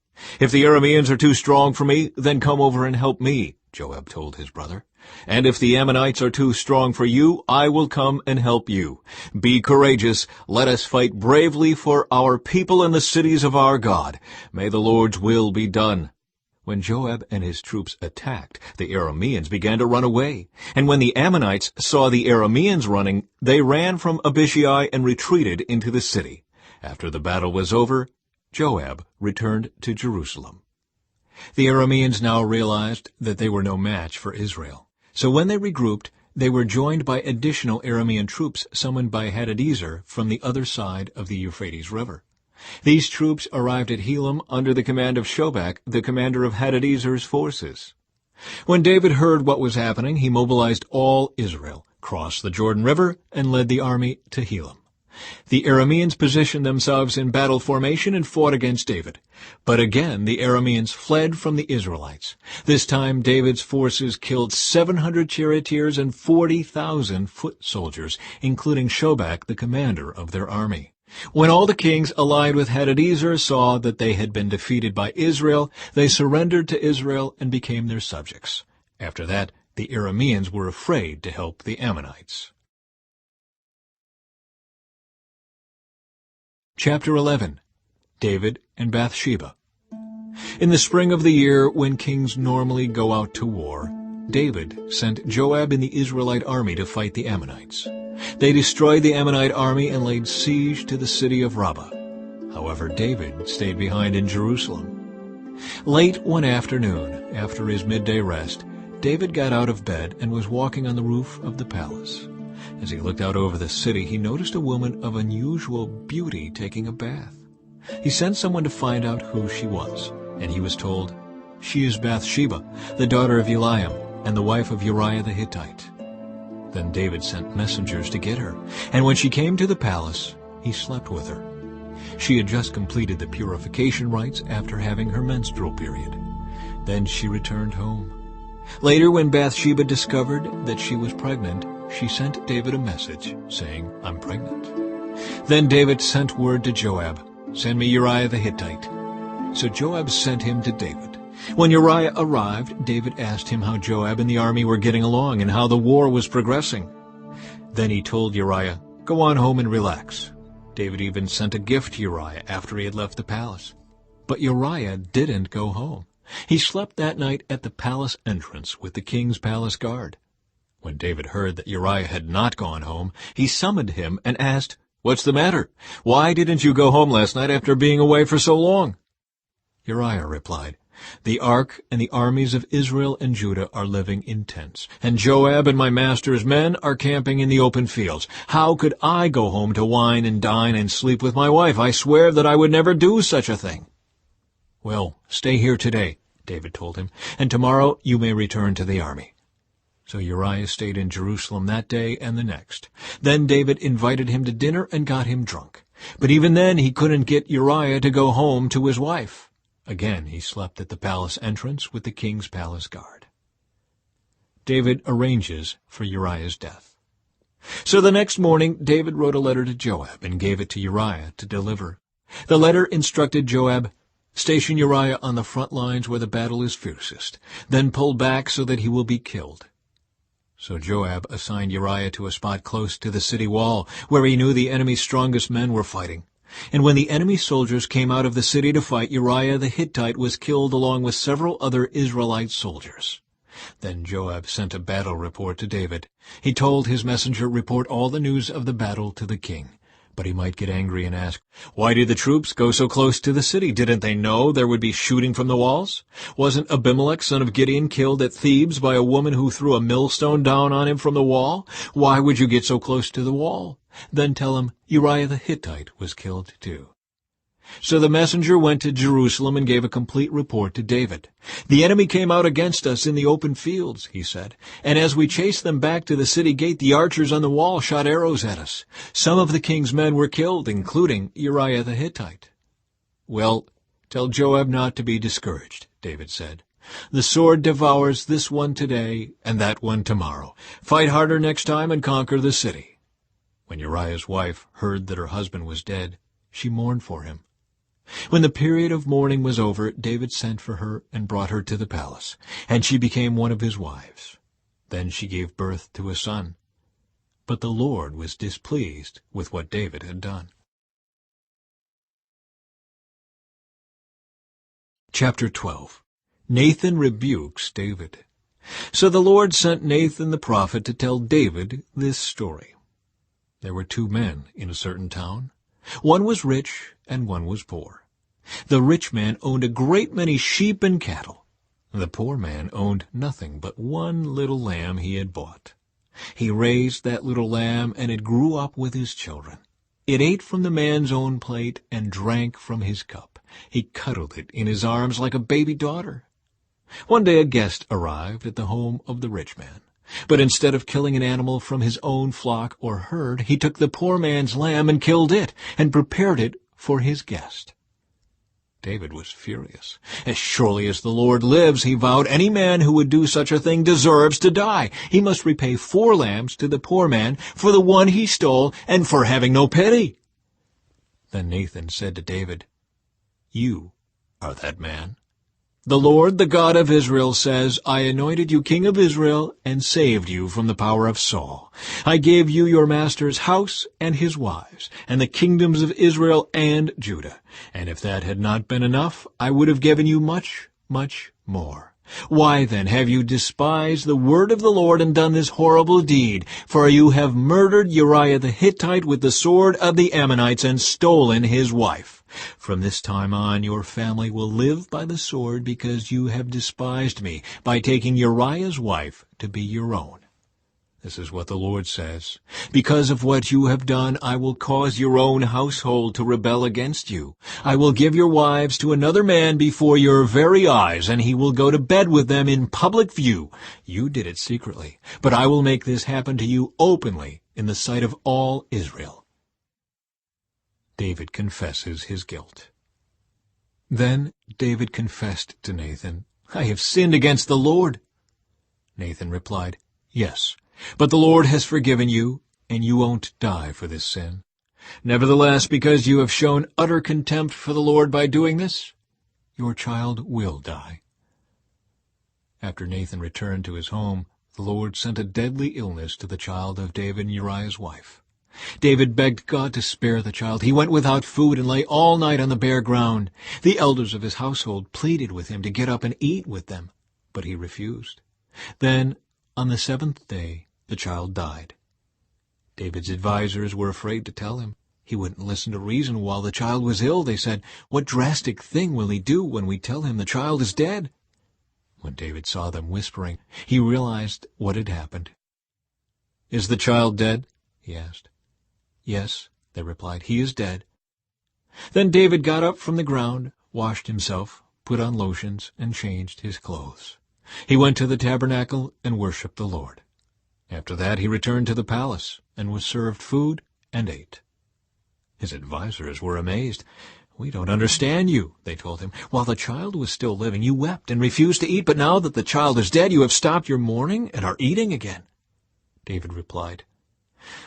"If the Arameans are too strong for me, then come over and help me," Joab told his brother. "And if the Ammonites are too strong for you, I will come and help you. Be courageous. Let us fight bravely for our people and the cities of our God. May the Lord's will be done." When Joab and his troops attacked, the Arameans began to run away. And when the Ammonites saw the Arameans running, they ran from Abishai and retreated into the city. After the battle was over, Joab returned to Jerusalem. The Arameans now realized that they were no match for Israel. So when they regrouped, they were joined by additional Aramean troops summoned by Hadadezer from the other side of the Euphrates River. These troops arrived at Helam under the command of Shobak, the commander of Hadadezer's forces. When David heard what was happening, he mobilized all Israel, crossed the Jordan River, and led the army to Helam. The Arameans positioned themselves in battle formation and fought against David. But again the Arameans fled from the Israelites. This time David's forces killed 700 charioteers and 40,000 foot soldiers, including Shobak, the commander of their army. When all the kings allied with Hadadezer saw that they had been defeated by Israel, they surrendered to Israel and became their subjects. After that, the Arameans were afraid to help the Ammonites. Chapter 11. David and Bathsheba. In the spring of the year, when kings normally go out to war, David sent Joab and the Israelite army to fight the Ammonites. They destroyed the Ammonite army and laid siege to the city of Rabbah. However, David stayed behind in Jerusalem. Late one afternoon, after his midday rest, David got out of bed and was walking on the roof of the palace. As he looked out over the city, he noticed a woman of unusual beauty taking a bath. He sent someone to find out who she was, and he was told, "She is Bathsheba, the daughter of Eliam, and the wife of Uriah the Hittite." Then David sent messengers to get her, and when she came to the palace, he slept with her. She had just completed the purification rites after having her menstrual period. Then she returned home. Later, when Bathsheba discovered that she was pregnant, she sent David a message saying, "I'm pregnant." Then David sent word to Joab, "Send me Uriah the Hittite." So Joab sent him to David. When Uriah arrived, David asked him how Joab and the army were getting along and how the war was progressing. Then he told Uriah, "Go on home and relax." David even sent a gift to Uriah after he had left the palace. But Uriah didn't go home. He slept that night at the palace entrance with the king's palace guard. When David heard that Uriah had not gone home, he summoned him and asked, "What's the matter? Why didn't you go home last night after being away for so long?" Uriah replied, "The ark and the armies of Israel and Judah are living in tents, and Joab and my master's men are camping in the open fields. How could I go home to wine and dine and sleep with my wife? I swear that I would never do such a thing." "Well, stay here today," David told him, "and tomorrow you may return to the army." So Uriah stayed in Jerusalem that day and the next. Then David invited him to dinner and got him drunk. But even then he couldn't get Uriah to go home to his wife. Again he slept at the palace entrance with the king's palace guard. David arranges for Uriah's death. So the next morning David wrote a letter to Joab and gave it to Uriah to deliver. The letter instructed Joab, "Station Uriah on the front lines where the battle is fiercest. Then pull back so that he will be killed." So Joab assigned Uriah to a spot close to the city wall, where he knew the enemy's strongest men were fighting. And when the enemy soldiers came out of the city to fight, Uriah the Hittite was killed along with several other Israelite soldiers. Then Joab sent a battle report to David. He told his messenger, "Report all the news of the battle to the king." But he might get angry and ask, "Why did the troops go so close to the city? Didn't they know there would be shooting from the walls? Wasn't Abimelech, son of Gideon, killed at Thebes by a woman who threw a millstone down on him from the wall? Why would you get so close to the wall?" Then tell him Uriah the Hittite was killed too. So the messenger went to Jerusalem and gave a complete report to David. "The enemy came out against us in the open fields," he said, "and as we chased them back to the city gate, the archers on the wall shot arrows at us. Some of the king's men were killed, including Uriah the Hittite." "Well, tell Joab not to be discouraged," David said. "The sword devours this one today and that one tomorrow. Fight harder next time and conquer the city." When Uriah's wife heard that her husband was dead, she mourned for him. When the period of mourning was over, David sent for her and brought her to the palace, and she became one of his wives. Then she gave birth to a son. But the Lord was displeased with what David had done. Chapter 12. Nathan rebukes David. So the Lord sent Nathan the prophet to tell David this story. There were 2 men in a certain town. One was rich and one was poor. The rich man owned a great many sheep and cattle. The poor man owned nothing but one little lamb he had bought. He raised that little lamb, and it grew up with his children. It ate from the man's own plate and drank from his cup. He cuddled it in his arms like a baby daughter. One day a guest arrived at the home of the rich man. But instead of killing an animal from his own flock or herd, he took the poor man's lamb and killed it, and prepared it for his guest. David was furious. "As surely as the Lord lives," he vowed, "any man who would do such a thing deserves to die. He must repay 4 lambs to the poor man for the one he stole and for having no pity." Then Nathan said to David, "You are that man. The Lord, the God of Israel, says, I anointed you king of Israel and saved you from the power of Saul. I gave you your master's house and his wives, and the kingdoms of Israel and Judah. And if that had not been enough, I would have given you much, much more. Why then have you despised the word of the Lord and done this horrible deed? For you have murdered Uriah the Hittite with the sword of the Ammonites and stolen his wife. From this time on your family will live by the sword, because you have despised me by taking Uriah's wife to be your own. This is what the Lord says. Because of what you have done, I will cause your own household to rebel against you. I will give your wives to another man before your very eyes, and he will go to bed with them in public view. You did it secretly, but I will make this happen to you openly in the sight of all Israel." David confesses his guilt. Then David confessed to Nathan, "I have sinned against the Lord." Nathan replied, "Yes, but the Lord has forgiven you, and you won't die for this sin. Nevertheless, because you have shown utter contempt for the Lord by doing this, your child will die." After Nathan returned to his home, the Lord sent a deadly illness to the child of David and Uriah's wife. David begged God to spare the child. He went without food and lay all night on the bare ground. The elders of his household pleaded with him to get up and eat with them, but he refused. Then, on the 7th day, the child died. David's advisers were afraid to tell him. He wouldn't listen to reason while the child was ill. They said, "What drastic thing will he do when we tell him the child is dead?" When David saw them whispering, he realized what had happened. "Is the child dead?" he asked. "Yes," they replied, "he is dead." Then David got up from the ground, washed himself, put on lotions, and changed his clothes. He went to the tabernacle and worshipped the Lord. After that he returned to the palace and was served food and ate. His advisers were amazed. "We don't understand you," they told him. "While the child was still living, you wept and refused to eat, but now that the child is dead, you have stopped your mourning and are eating again." David replied,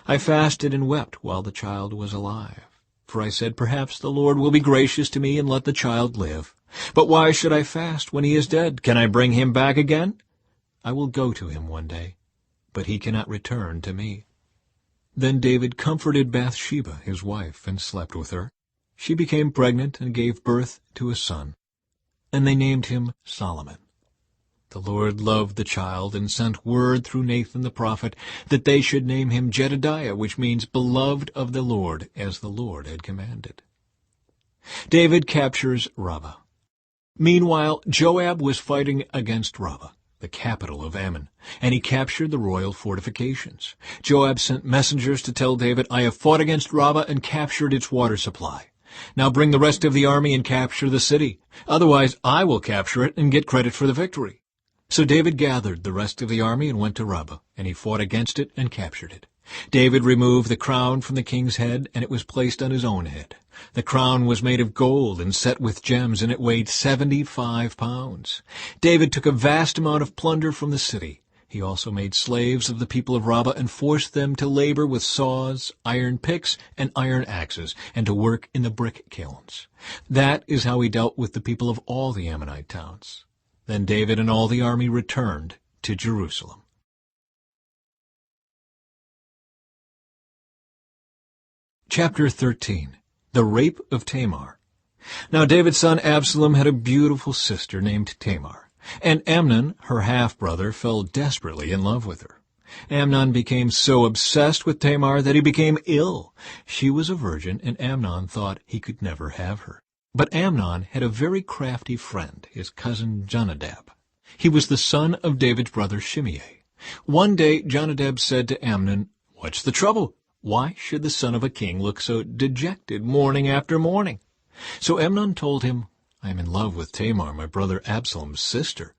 "I fasted and wept while the child was alive, for I said, perhaps the Lord will be gracious to me and let the child live. But why should I fast when he is dead? Can I bring him back again? I will go to him one day, but he cannot return to me." Then David comforted Bathsheba, his wife, and slept with her. She became pregnant and gave birth to a son, and they named him Solomon. The Lord loved the child and sent word through Nathan the prophet that they should name him Jedediah, which means beloved of the Lord, as the Lord had commanded. David captures Rabbah. Meanwhile, Joab was fighting against Rabbah, the capital of Ammon, and he captured the royal fortifications. Joab sent messengers to tell David, "I have fought against Rabbah and captured its water supply." Now bring the rest of the army and capture the city. Otherwise I will capture it and get credit for the victory." So David gathered the rest of the army and went to Rabbah, and he fought against it and captured it. David removed the crown from the king's head, and it was placed on his own head. The crown was made of gold and set with gems, and it weighed 75 pounds. David took a vast amount of plunder from the city. He also made slaves of the people of Rabbah and forced them to labor with saws, iron picks, and iron axes, and to work in the brick kilns. That is how he dealt with the people of all the Ammonite towns. Then David and all the army returned to Jerusalem. Chapter 13. The Rape of Tamar. Now David's son Absalom had a beautiful sister named Tamar, and Amnon, her half-brother, fell desperately in love with her. Amnon became so obsessed with Tamar that he became ill. She was a virgin, and Amnon thought he could never have her. But Amnon had a very crafty friend, his cousin Jonadab. He was the son of David's brother Shimei. One day Jonadab said to Amnon, "What's the trouble? Why should the son of a king look so dejected morning after morning?" So Amnon told him, "I am in love with Tamar, my brother Absalom's sister."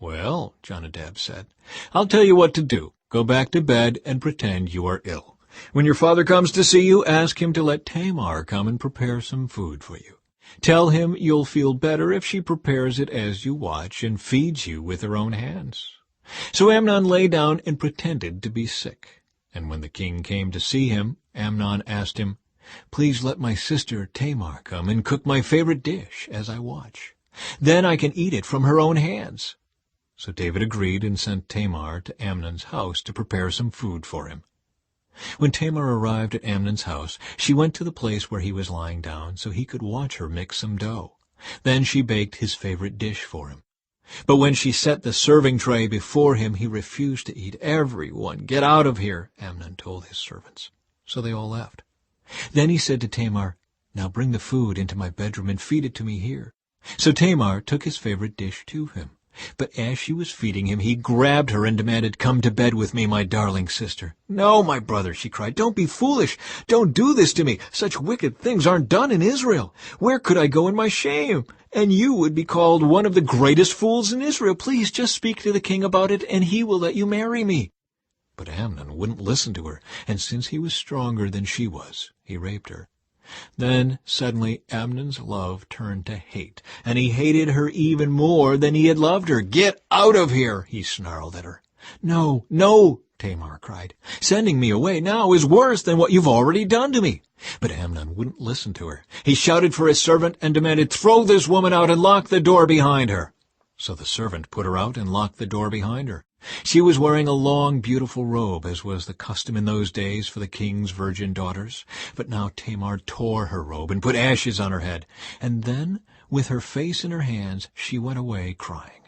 "Well," Jonadab said, "I'll tell you what to do. Go back to bed and pretend you are ill. When your father comes to see you, ask him to let Tamar come and prepare some food for you. Tell him you'll feel better if she prepares it as you watch and feeds you with her own hands." So Amnon lay down and pretended to be sick. And when the king came to see him, Amnon asked him, "Please let my sister Tamar come and cook my favorite dish as I watch. Then I can eat it from her own hands." So David agreed and sent Tamar to Amnon's house to prepare some food for him. When Tamar arrived at Amnon's house, she went to the place where he was lying down so he could watch her mix some dough. Then she baked his favorite dish for him. But when she set the serving tray before him, he refused to eat. "Everyone, get out of here," Amnon told his servants. So they all left. Then he said to Tamar, "Now bring the food into my bedroom and feed it to me here." So Tamar took his favorite dish to him. But as she was feeding him, he grabbed her and demanded, "Come to bed with me, my darling sister." "No, my brother," she cried. "Don't be foolish. Don't do this to me. Such wicked things aren't done in Israel. Where could I go in my shame? And you would be called one of the greatest fools in Israel. Please just speak to the king about it, and he will let you marry me." But Amnon wouldn't listen to her, and since he was stronger than she was, he raped her. Then suddenly Amnon's love turned to hate, and he hated her even more than he had loved her. "Get out of here," he snarled at her. "No, no," Tamar cried. "Sending me away now is worse than what you've already done to me." But Amnon wouldn't listen to her. He shouted for his servant and demanded, "Throw this woman out and lock the door behind her." So the servant put her out and locked the door behind her. She was wearing a long, beautiful robe, as was the custom in those days for the king's virgin daughters. But now Tamar tore her robe and put ashes on her head. And then, with her face in her hands, she went away crying.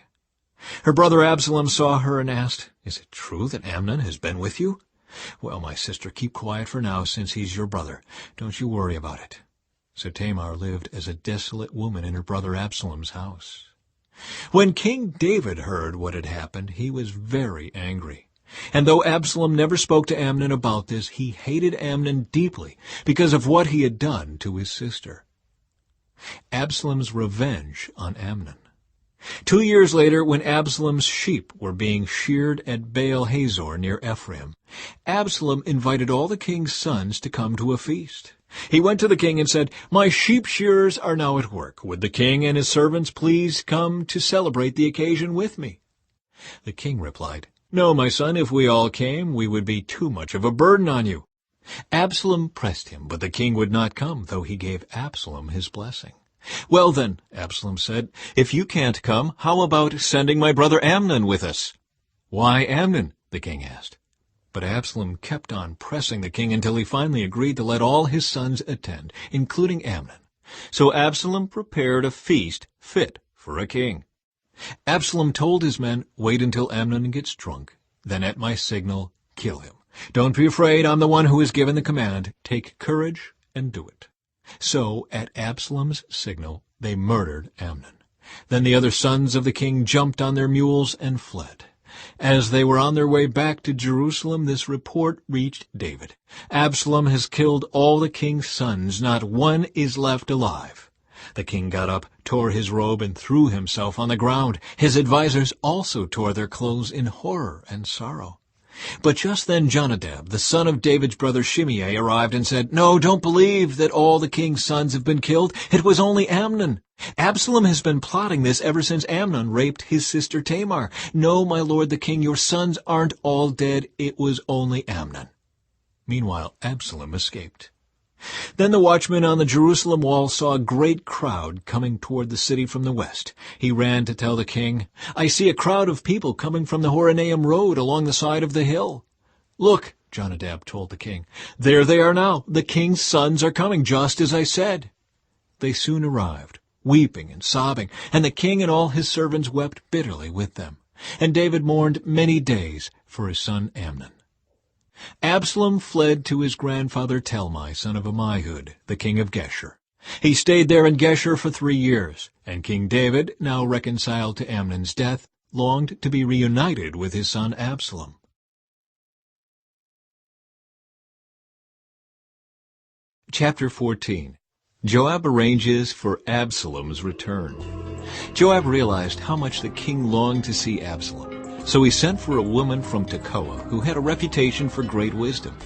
Her brother Absalom saw her and asked, "Is it true that Amnon has been with you?" "Well, my sister, keep quiet for now, since he's your brother. Don't you worry about it." So Tamar lived as a desolate woman in her brother Absalom's house. When King David heard what had happened, he was very angry. And though Absalom never spoke to Amnon about this, he hated Amnon deeply because of what he had done to his sister. Absalom's revenge on Amnon. 2 years later, when Absalom's sheep were being sheared at Baal-Hazor near Ephraim, Absalom invited all the king's sons to come to a feast. He went to the king and said, "My sheep shearers are now at work. Would the king and his servants please come to celebrate the occasion with me?" The king replied, "No, my son, if we all came, we would be too much of a burden on you." Absalom pressed him, but the king would not come, though he gave Absalom his blessing. "Well then," Absalom said, "if you can't come, how about sending my brother Amnon with us?" "Why Amnon?" the king asked. But Absalom kept on pressing the king until he finally agreed to let all his sons attend, including Amnon. So Absalom prepared a feast fit for a king. Absalom told his men, "Wait until Amnon gets drunk. Then at my signal, kill him. Don't be afraid, I'm the one who has given the command. Take courage and do it." So at Absalom's signal, they murdered Amnon. Then the other sons of the king jumped on their mules and fled. As they were on their way back to Jerusalem, this report reached David. Absalom has killed all the king's sons. Not one is left alive. The king got up, tore his robe, and threw himself on the ground. His advisers also tore their clothes in horror and sorrow. But just then Jonadab, the son of David's brother Shimei, arrived and said, "No, don't believe that all the king's sons have been killed. It was only Amnon. Absalom has been plotting this ever since Amnon raped his sister Tamar. No, my lord the king, your sons aren't all dead. It was only Amnon." Meanwhile, Absalom escaped. Then the watchman on the Jerusalem wall saw a great crowd coming toward the city from the west. He ran to tell the king, "I see a crowd of people coming from the Horonaim road along the side of the hill." "Look," Jonadab told the king, "there they are now. The king's sons are coming, just as I said." They soon arrived, weeping and sobbing, and the king and all his servants wept bitterly with them. And David mourned many days for his son Amnon. Absalom fled to his grandfather Talmai, son of Ammihud, the king of Geshur. He stayed there in Geshur for 3 years, and King David, now reconciled to Amnon's death, longed to be reunited with his son Absalom. Chapter 14. Joab arranges for Absalom's return. Joab realized how much the king longed to see Absalom. So he sent for a woman from Tekoa who had a reputation for great wisdom.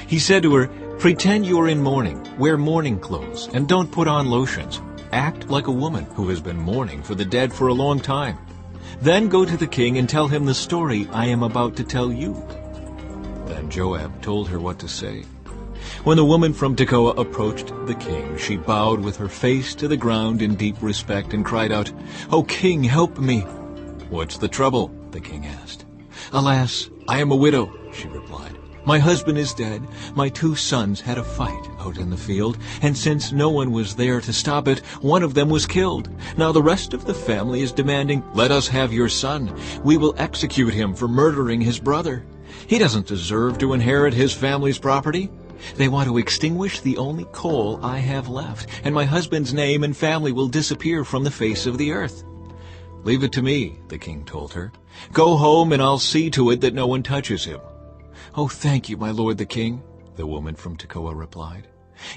He said to her, "Pretend you are in mourning, wear mourning clothes, and don't put on lotions. Act like a woman who has been mourning for the dead for a long time. Then go to the king and tell him the story I am about to tell you." Then Joab told her what to say. When the woman from Tekoa approached the king, she bowed with her face to the ground in deep respect and cried out, "O king, help me!" "What's the trouble?" the king asked. "Alas, I am a widow," she replied. "My husband is dead. My 2 sons had a fight out in the field, and since no one was there to stop it, one of them was killed. Now the rest of the family is demanding, 'Let us have your son. We will execute him for murdering his brother. He doesn't deserve to inherit his family's property.' They want to extinguish the only coal I have left, and my husband's name and family will disappear from the face of the earth." "Leave it to me," the king told her. "Go home and I'll see to it that no one touches him." "Oh, thank you, my lord the king," the woman from Tekoa replied.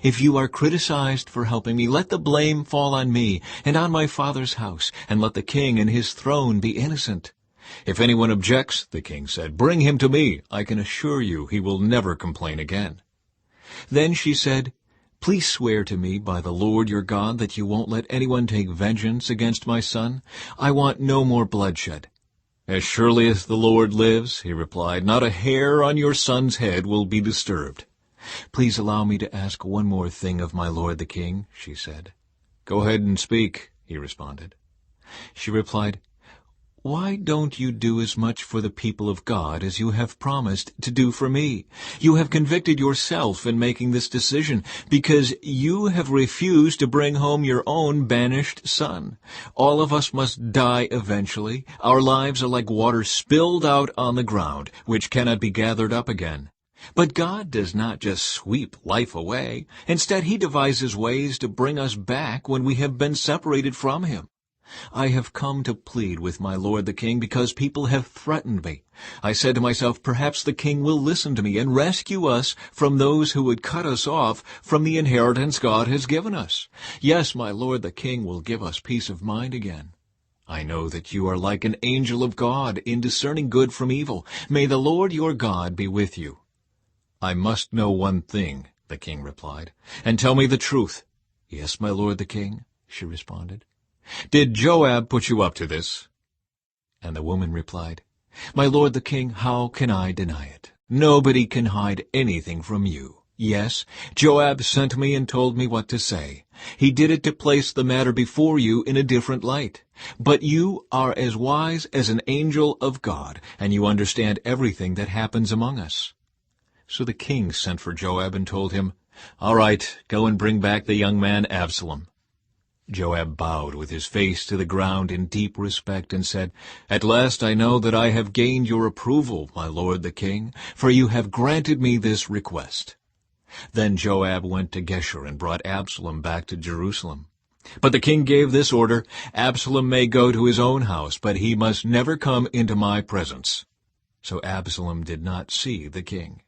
"If you are criticized for helping me, let the blame fall on me and on my father's house, and let the king and his throne be innocent." "If anyone objects," the king said, "bring him to me. I can assure you he will never complain again." Then she said, "Please swear to me by the Lord your God that you won't let anyone take vengeance against my son. I want no more bloodshed." "As surely as the Lord lives," he replied, "not a hair on your son's head will be disturbed." "Please allow me to ask one more thing of my lord the king," she said. "Go ahead and speak," he responded. She replied, "Why don't you do as much for the people of God as you have promised to do for me? You have convicted yourself in making this decision because you have refused to bring home your own banished son. All of us must die eventually. Our lives are like water spilled out on the ground, which cannot be gathered up again. But God does not just sweep life away. Instead, he devises ways to bring us back when we have been separated from him. I have come to plead with my lord the king because people have threatened me. I said to myself, perhaps the king will listen to me and rescue us from those who would cut us off from the inheritance God has given us. Yes, my lord the king will give us peace of mind again. I know that you are like an angel of God in discerning good from evil. May the Lord your God be with you." "I must know one thing," the king replied, "and tell me the truth." "Yes, my lord the king," she responded. "Did Joab put you up to this?" And the woman replied, "My lord the king, how can I deny it? Nobody can hide anything from you. Yes, Joab sent me and told me what to say. He did it to place the matter before you in a different light. But you are as wise as an angel of God, and you understand everything that happens among us." So the king sent for Joab and told him, "All right, go and bring back the young man Absalom." Joab bowed with his face to the ground in deep respect and said, "At last I know that I have gained your approval, my lord the king, for you have granted me this request." Then Joab went to Geshur and brought Absalom back to Jerusalem. But the king gave this order, Absalom may go to his own house, but he must never come into my presence. So Absalom did not see the king.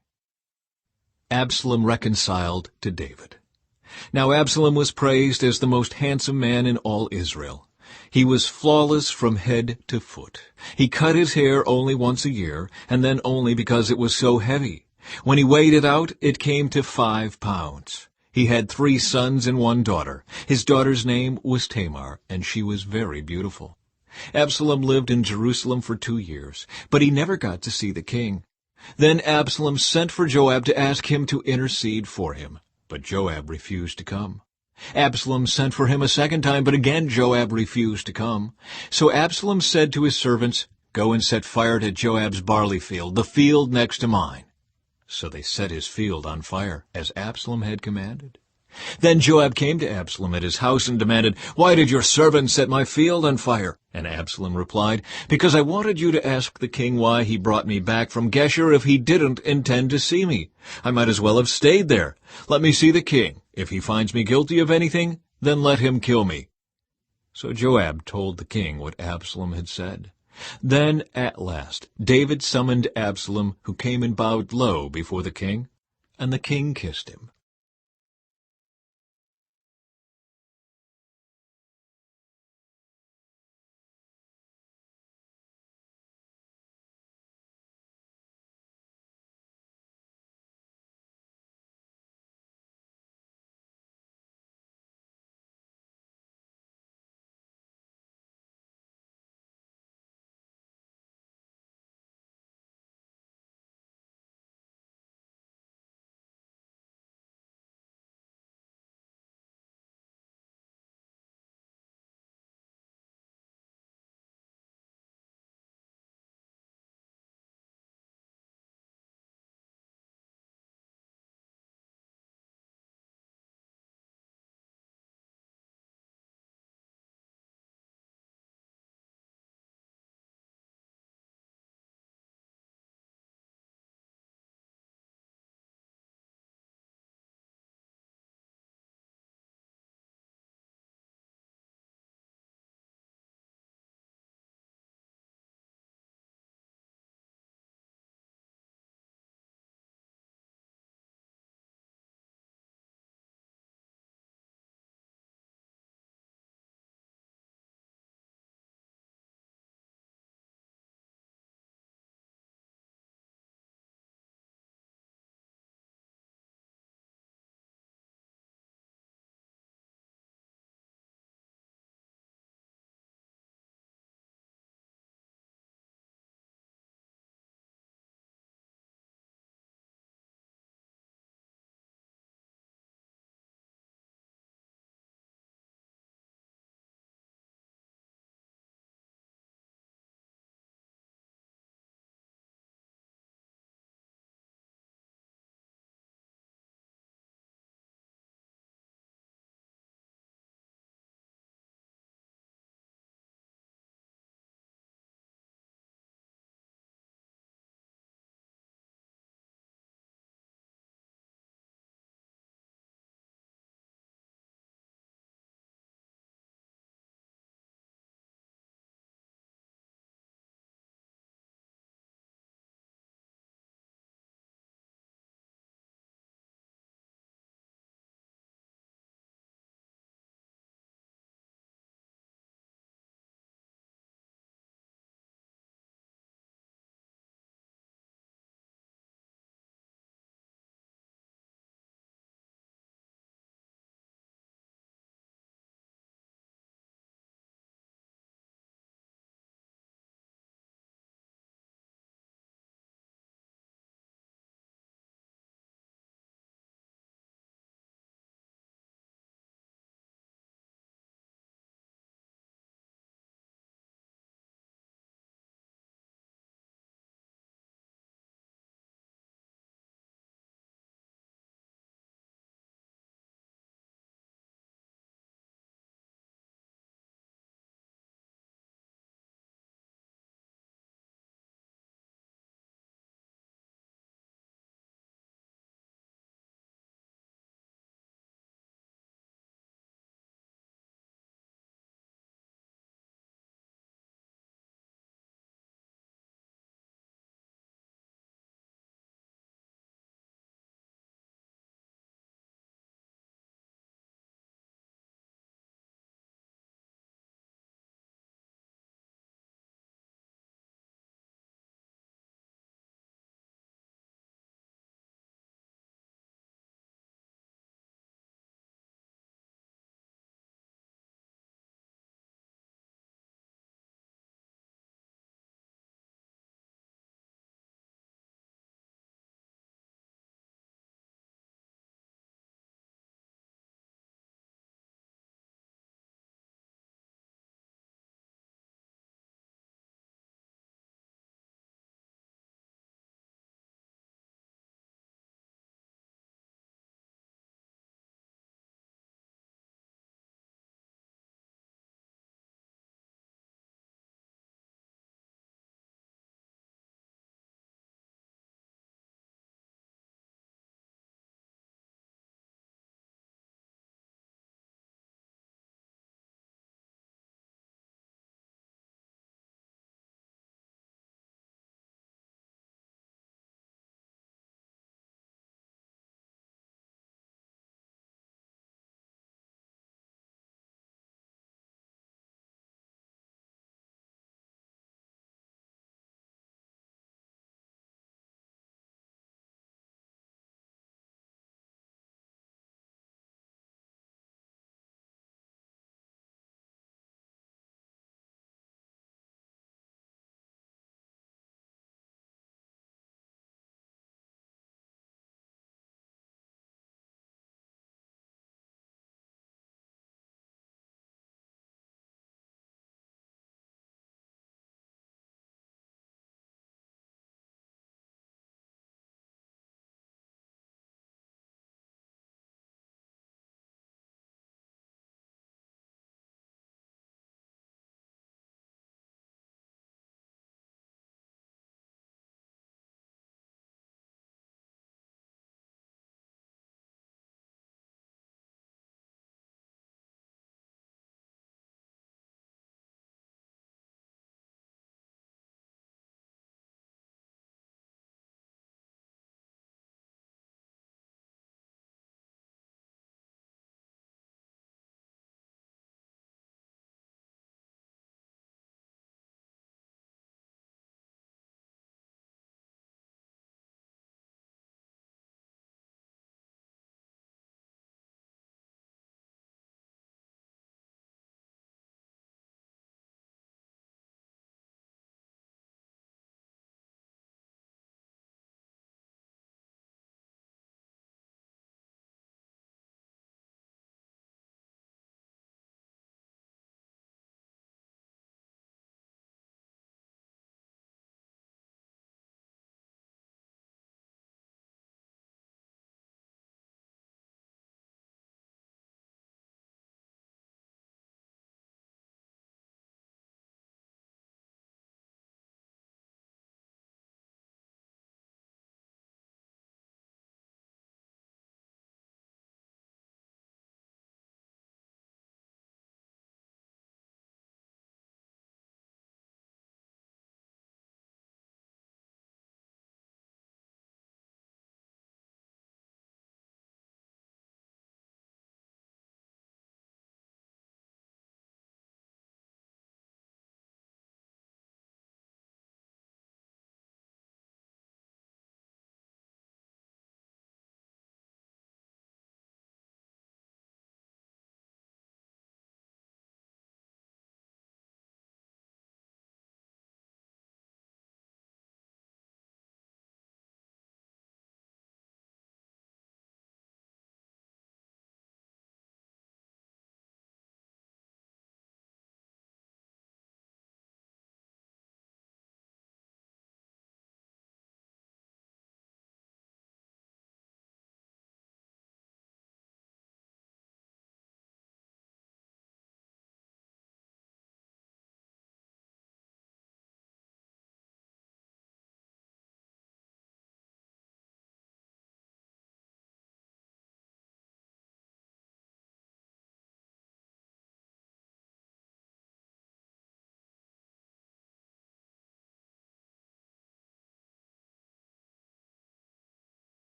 Absalom reconciled to David. Now Absalom was praised as the most handsome man in all Israel. He was flawless from head to foot. He cut his hair only once a year, and then only because it was so heavy. When he weighed it out, it came to 5 pounds. He had 3 sons and 1 daughter. His daughter's name was Tamar, and she was very beautiful. Absalom lived in Jerusalem for 2 years, but he never got to see the king. Then Absalom sent for Joab to ask him to intercede for him, but Joab refused to come. Absalom sent for him a second time, but again Joab refused to come. So Absalom said to his servants, "Go and set fire to Joab's barley field, the field next to mine." So they set his field on fire, as Absalom had commanded. Then Joab came to Absalom at his house and demanded, "Why did your servant set my field on fire?" And Absalom replied, "Because I wanted you to ask the king why he brought me back from Geshur if he didn't intend to see me. I might as well have stayed there. Let me see the king. If he finds me guilty of anything, then let him kill me." So Joab told the king what Absalom had said. Then, at last, David summoned Absalom, who came and bowed low before the king, and the king kissed him.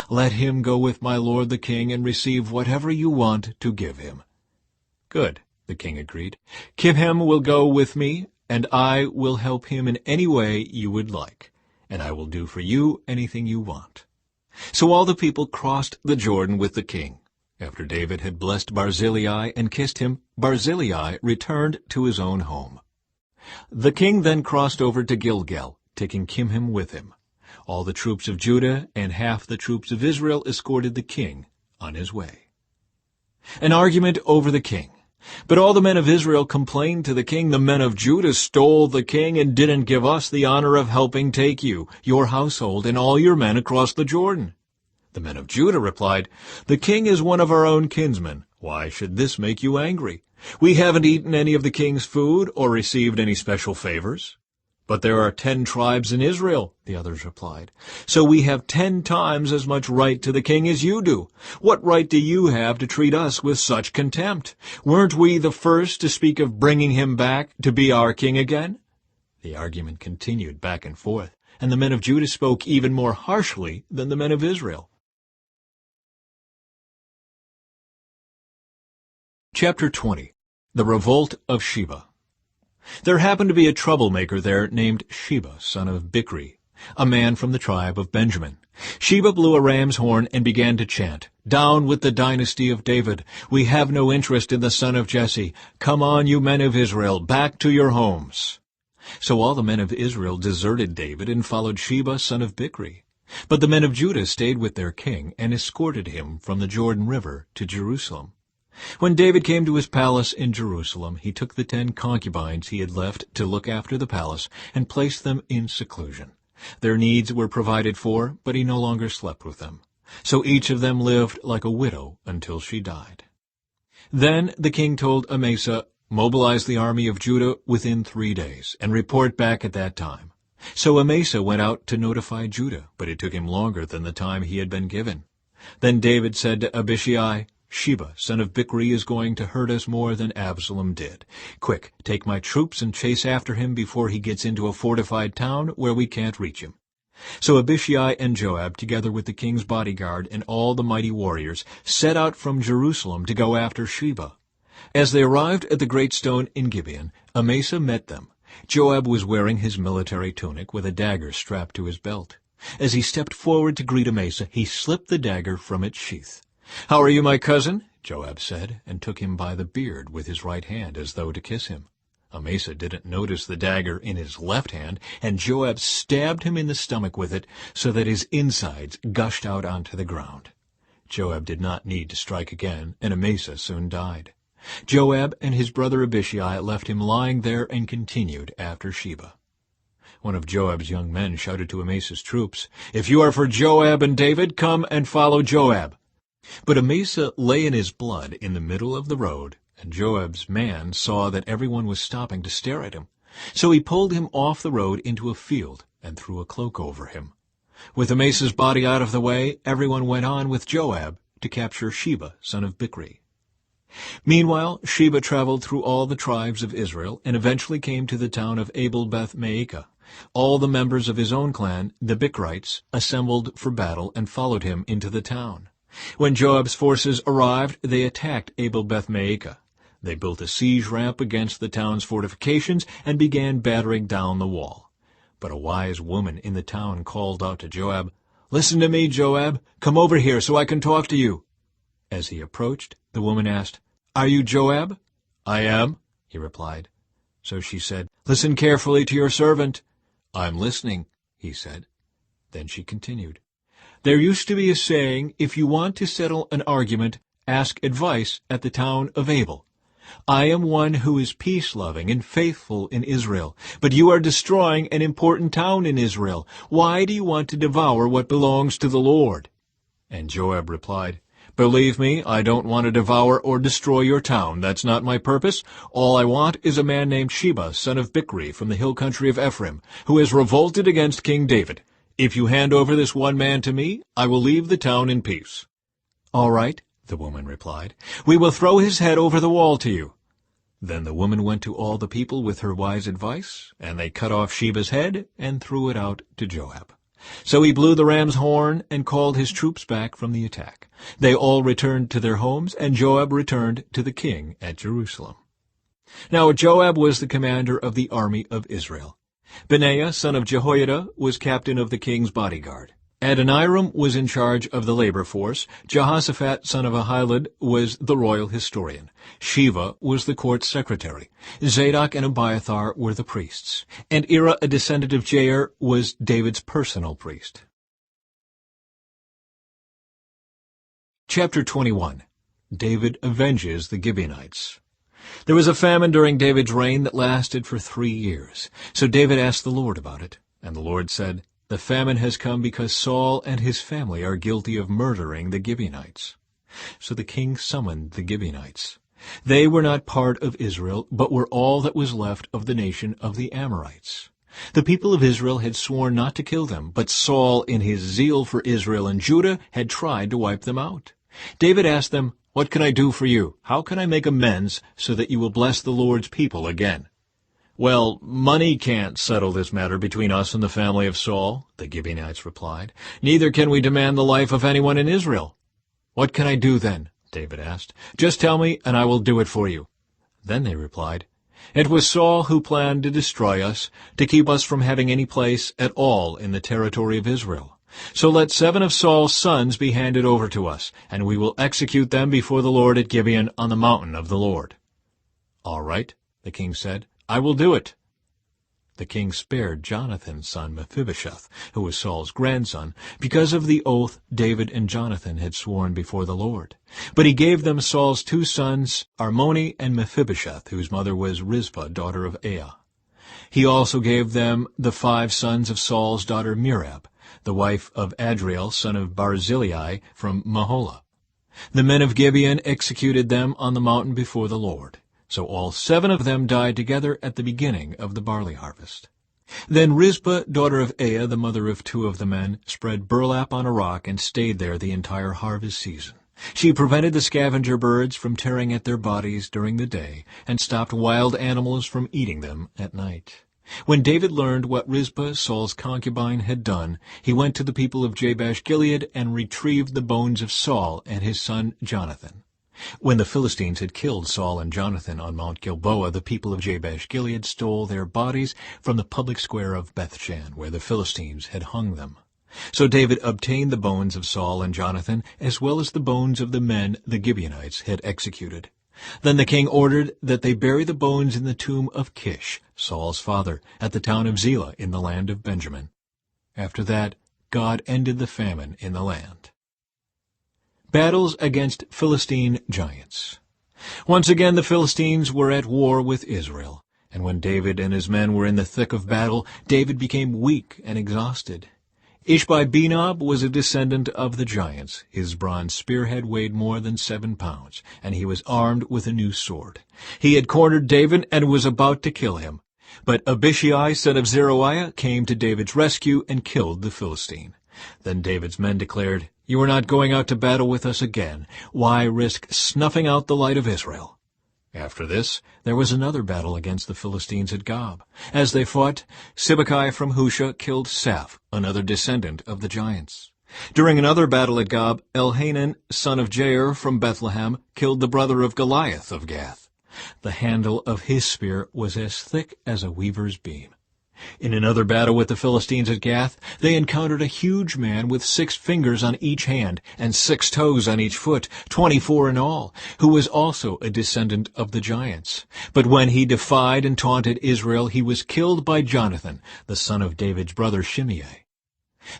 Let him go with my lord the king and receive whatever you want to give him." "Good," the king agreed. "Kimham will go with me, and I will help him in any way you would like, and I will do for you anything you want." So all the people crossed the Jordan with the king. After David had blessed Barzillai and kissed him, Barzillai returned to his own home. The king then crossed over to Gilgal, taking Kimham with him. All the troops of Judah and half the troops of Israel escorted the king on his way. An argument over the king. But all the men of Israel complained to the king, "The men of Judah stole the king and didn't give us the honor of helping take you, your household, and all your men across the Jordan." The men of Judah replied, "The king is one of our own kinsmen. Why should this make you angry? We haven't eaten any of the king's food or received any special favors." "But there are 10 tribes in Israel," the others replied. "So we have 10 times as much right to the king as you do. What right do you have to treat us with such contempt? Weren't we the first to speak of bringing him back to be our king again?" The argument continued back and forth, and the men of Judah spoke even more harshly than the men of Israel. Chapter 20. The Revolt of Sheba. There happened to be a troublemaker there named Sheba, son of Bichri, a man from the tribe of Benjamin. Sheba blew a ram's horn and began to chant, "Down with the dynasty of David! We have no interest in the son of Jesse. Come on, you men of Israel, back to your homes!" So all the men of Israel deserted David and followed Sheba, son of Bichri. But the men of Judah stayed with their king and escorted him from the Jordan River to Jerusalem. When David came to his palace in Jerusalem, he took the 10 concubines he had left to look after the palace and placed them in seclusion. Their needs were provided for, but he no longer slept with them. So each of them lived like a widow until she died. Then the king told Amasa, "Mobilize the army of Judah within 3 days, and report back at that time." So Amasa went out to notify Judah, but it took him longer than the time he had been given. Then David said to Abishai, "Sheba, son of Bichri, is going to hurt us more than Absalom did. Quick, take my troops and chase after him before he gets into a fortified town where we can't reach him." So Abishai and Joab, together with the king's bodyguard and all the mighty warriors, set out from Jerusalem to go after Sheba. As they arrived at the great stone in Gibeon, Amasa met them. Joab was wearing his military tunic with a dagger strapped to his belt. As he stepped forward to greet Amasa, he slipped the dagger from its sheath. "How are you, my cousin?" Joab said, and took him by the beard with his right hand as though to kiss him. Amasa didn't notice the dagger in his left hand, and Joab stabbed him in the stomach with it so that his insides gushed out onto the ground. Joab did not need to strike again, and Amasa soon died. Joab and his brother Abishai left him lying there and continued after Sheba. One of Joab's young men shouted to Amasa's troops, "If you are for Joab and David, come and follow Joab." But Amasa lay in his blood in the middle of the road, and Joab's man saw that everyone was stopping to stare at him. So he pulled him off the road into a field and threw a cloak over him. With Amasa's body out of the way, everyone went on with Joab to capture Sheba, son of Bichri. Meanwhile, Sheba traveled through all the tribes of Israel and eventually came to the town of Abel-Beth-Maacah. All the members of his own clan, the Bichrites, assembled for battle and followed him into the town. When Joab's forces arrived, they attacked Abel-Beth-Maacah. They built a siege ramp against the town's fortifications and began battering down the wall. But a wise woman in the town called out to Joab, "Listen to me, Joab. Come over here so I can talk to you." As he approached, the woman asked, "Are you Joab?" "I am," he replied. So she said, "Listen carefully to your servant." "I'm listening," he said. Then she continued, "There used to be a saying, if you want to settle an argument, ask advice at the town of Abel. I am one who is peace-loving and faithful in Israel, but you are destroying an important town in Israel. Why do you want to devour what belongs to the Lord?" And Joab replied, "Believe me, I don't want to devour or destroy your town. That's not my purpose. All I want is a man named Sheba, son of Bichri, from the hill country of Ephraim, who has revolted against King David. If you hand over this one man to me, I will leave the town in peace." "All right," the woman replied. "We will throw his head over the wall to you." Then the woman went to all the people with her wise advice, and they cut off Sheba's head and threw it out to Joab. So he blew the ram's horn and called his troops back from the attack. They all returned to their homes, and Joab returned to the king at Jerusalem. Now Joab was the commander of the army of Israel. Benaiah, son of Jehoiada, was captain of the king's bodyguard. Adoniram was in charge of the labor force. Jehoshaphat, son of Ahilud, was the royal historian. Sheva was the court secretary. Zadok and Abiathar were the priests. And Ira, a descendant of Jair, was David's personal priest. Chapter 21. David avenges the Gibeonites. There was a famine during David's reign that lasted for 3 years. So David asked the Lord about it. And the Lord said, "The famine has come because Saul and his family are guilty of murdering the Gibeonites." So the king summoned the Gibeonites. They were not part of Israel, but were all that was left of the nation of the Amorites. The people of Israel had sworn not to kill them, but Saul, in his zeal for Israel and Judah, had tried to wipe them out. David asked them, "What can I do for you? How can I make amends so that you will bless the Lord's people again?" "Well, money can't settle this matter between us and the family of Saul," the Gibeonites replied. "Neither can we demand the life of anyone in Israel." "What can I do then?" David asked. "Just tell me, and I will do it for you." Then they replied, "It was Saul who planned to destroy us, to keep us from having any place at all in the territory of Israel. So let 7 of Saul's sons be handed over to us, and we will execute them before the Lord at Gibeon on the mountain of the Lord." "All right," the king said. "I will do it." The king spared Jonathan's son Mephibosheth, who was Saul's grandson, because of the oath David and Jonathan had sworn before the Lord. But he gave them Saul's 2 sons, Armoni and Mephibosheth, whose mother was Rizpah, daughter of Aiah. He also gave them the 5 sons of Saul's daughter Merab, the wife of Adriel, son of Barzillai, from Maholah. The men of Gibeon executed them on the mountain before the Lord. So all 7 of them died together at the beginning of the barley harvest. Then Rizpah, daughter of Aiah, the mother of 2 of the men, spread burlap on a rock and stayed there the entire harvest season. She prevented the scavenger birds from tearing at their bodies during the day, and stopped wild animals from eating them at night. When David learned what Rizpah, Saul's concubine, had done, he went to the people of Jabesh-Gilead and retrieved the bones of Saul and his son Jonathan. When the Philistines had killed Saul and Jonathan on Mount Gilboa, the people of Jabesh-Gilead stole their bodies from the public square of Bethshan, where the Philistines had hung them. So David obtained the bones of Saul and Jonathan, as well as the bones of the men the Gibeonites had executed. Then the king ordered that they bury the bones in the tomb of Kish, Saul's father, at the town of Zelah in the land of Benjamin. After that, God ended the famine in the land. Battles against Philistine giants. Once again the Philistines were at war with Israel, and when David and his men were in the thick of battle, David became weak and exhausted. Ishbi-Benob was a descendant of the giants. His bronze spearhead weighed more than 7 pounds, and he was armed with a new sword. He had cornered David and was about to kill him. But Abishai, son of Zeruiah, came to David's rescue and killed the Philistine. Then David's men declared, "You are not going out to battle with us again. Why risk snuffing out the light of Israel?" After this, there was another battle against the Philistines at Gob. As they fought, Sibbecai from Husha killed Saph, another descendant of the giants. During another battle at Gob, Elhanan, son of Jair from Bethlehem, killed the brother of Goliath of Gath. The handle of his spear was as thick as a weaver's beam. In another battle with the Philistines at Gath, they encountered a huge man with 6 fingers on each hand and 6 toes on each foot, 24 in all, who was also a descendant of the giants. But when he defied and taunted Israel, he was killed by Jonathan, the son of David's brother Shimei.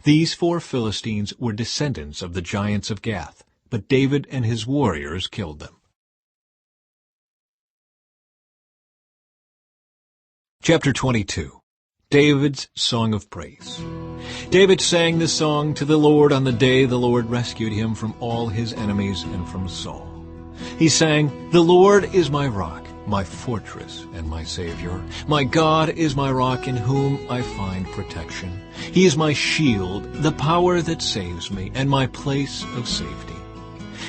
These 4 Philistines were descendants of the giants of Gath, but David and his warriors killed them. Chapter 22. David's Song of Praise. David sang this song to the Lord on the day the Lord rescued him from all his enemies and from Saul. He sang, "The Lord is my rock, my fortress and my Savior. My God is my rock in whom I find protection. He is my shield, the power that saves me, and my place of safety.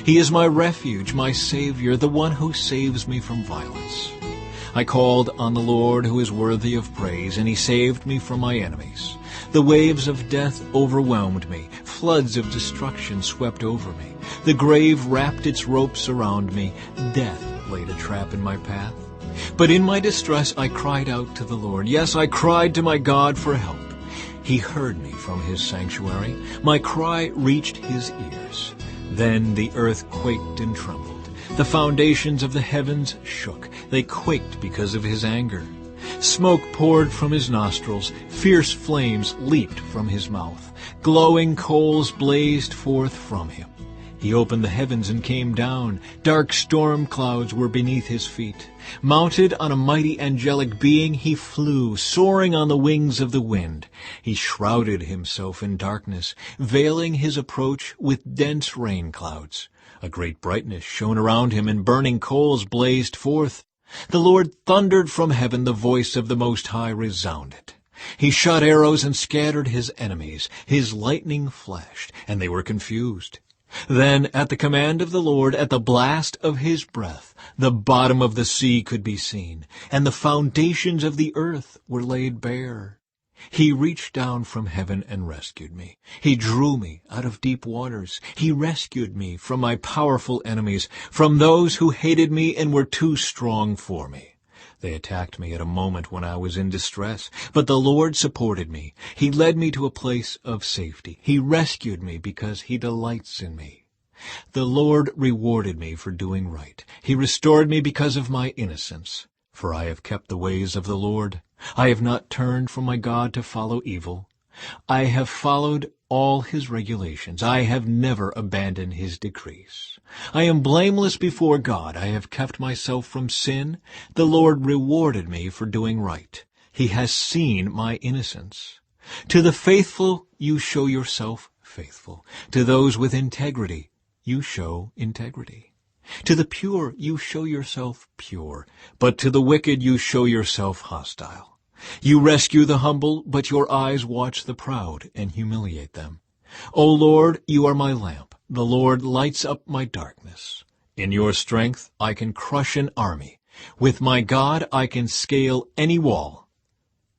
He is my refuge, my Savior, the one who saves me from violence. I called on the Lord who is worthy of praise, and he saved me from my enemies. The waves of death overwhelmed me. Floods of destruction swept over me. The grave wrapped its ropes around me. Death laid a trap in my path. But in my distress I cried out to the Lord. Yes, I cried to my God for help. He heard me from his sanctuary. My cry reached his ears. Then the earth quaked and trembled. The foundations of the heavens shook. They quaked because of his anger. Smoke poured from his nostrils. Fierce flames leaped from his mouth. Glowing coals blazed forth from him. He opened the heavens and came down. Dark storm clouds were beneath his feet. Mounted on a mighty angelic being, he flew, soaring on the wings of the wind. He shrouded himself in darkness, veiling his approach with dense rain clouds. A great brightness shone around him, and burning coals blazed forth. The Lord thundered from heaven. The voice of the Most High resounded. He shot arrows and scattered his enemies. His lightning flashed, and they were confused. Then, at the command of the Lord, at the blast of his breath, the bottom of the sea could be seen, and the foundations of the earth were laid bare. He reached down from heaven and rescued me. He drew me out of deep waters. He rescued me from my powerful enemies, from those who hated me and were too strong for me. They attacked me at a moment when I was in distress, but the Lord supported me. He led me to a place of safety. He rescued me because he delights in me. The Lord rewarded me for doing right. He restored me because of my innocence. For I have kept the ways of the Lord. I have not turned from my God to follow evil. I have followed all his regulations. I have never abandoned his decrees. I am blameless before God. I have kept myself from sin. The Lord rewarded me for doing right. He has seen my innocence. To the faithful you show yourself faithful. To those with integrity you show integrity. To the pure you show yourself pure. But to the wicked you show yourself hostile. You rescue the humble, but your eyes watch the proud and humiliate them. O Lord, you are my lamp. The Lord lights up my darkness. In your strength I can crush an army. With my God I can scale any wall.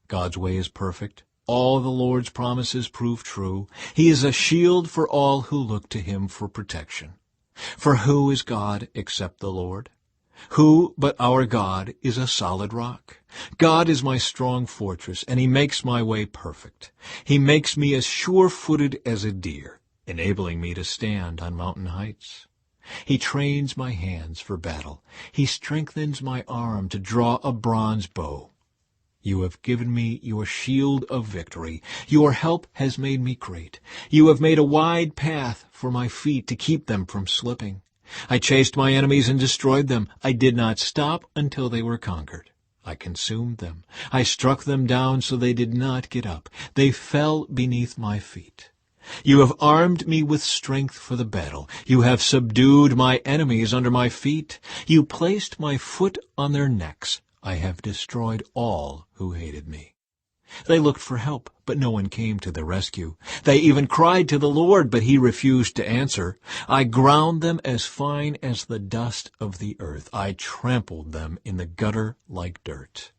God's way is perfect. All the Lord's promises prove true. He is a shield for all who look to him for protection. For who is God except the Lord? Who but our God is a solid rock? God is my strong fortress, and he makes my way perfect. He makes me as sure-footed as a deer, enabling me to stand on mountain heights. He trains my hands for battle. He strengthens my arm to draw a bronze bow. You have given me your shield of victory. Your help has made me great. You have made a wide path for my feet to keep them from slipping. I chased my enemies and destroyed them. I did not stop until they were conquered. I consumed them. I struck them down so they did not get up. They fell beneath my feet. You have armed me with strength for the battle. You have subdued my enemies under my feet. You placed my foot on their necks. I have destroyed all who hated me. They looked for help, but no one came to their rescue. They even cried to the Lord, but he refused to answer. I ground them as fine as the dust of the earth. I trampled them in the gutter like dirt.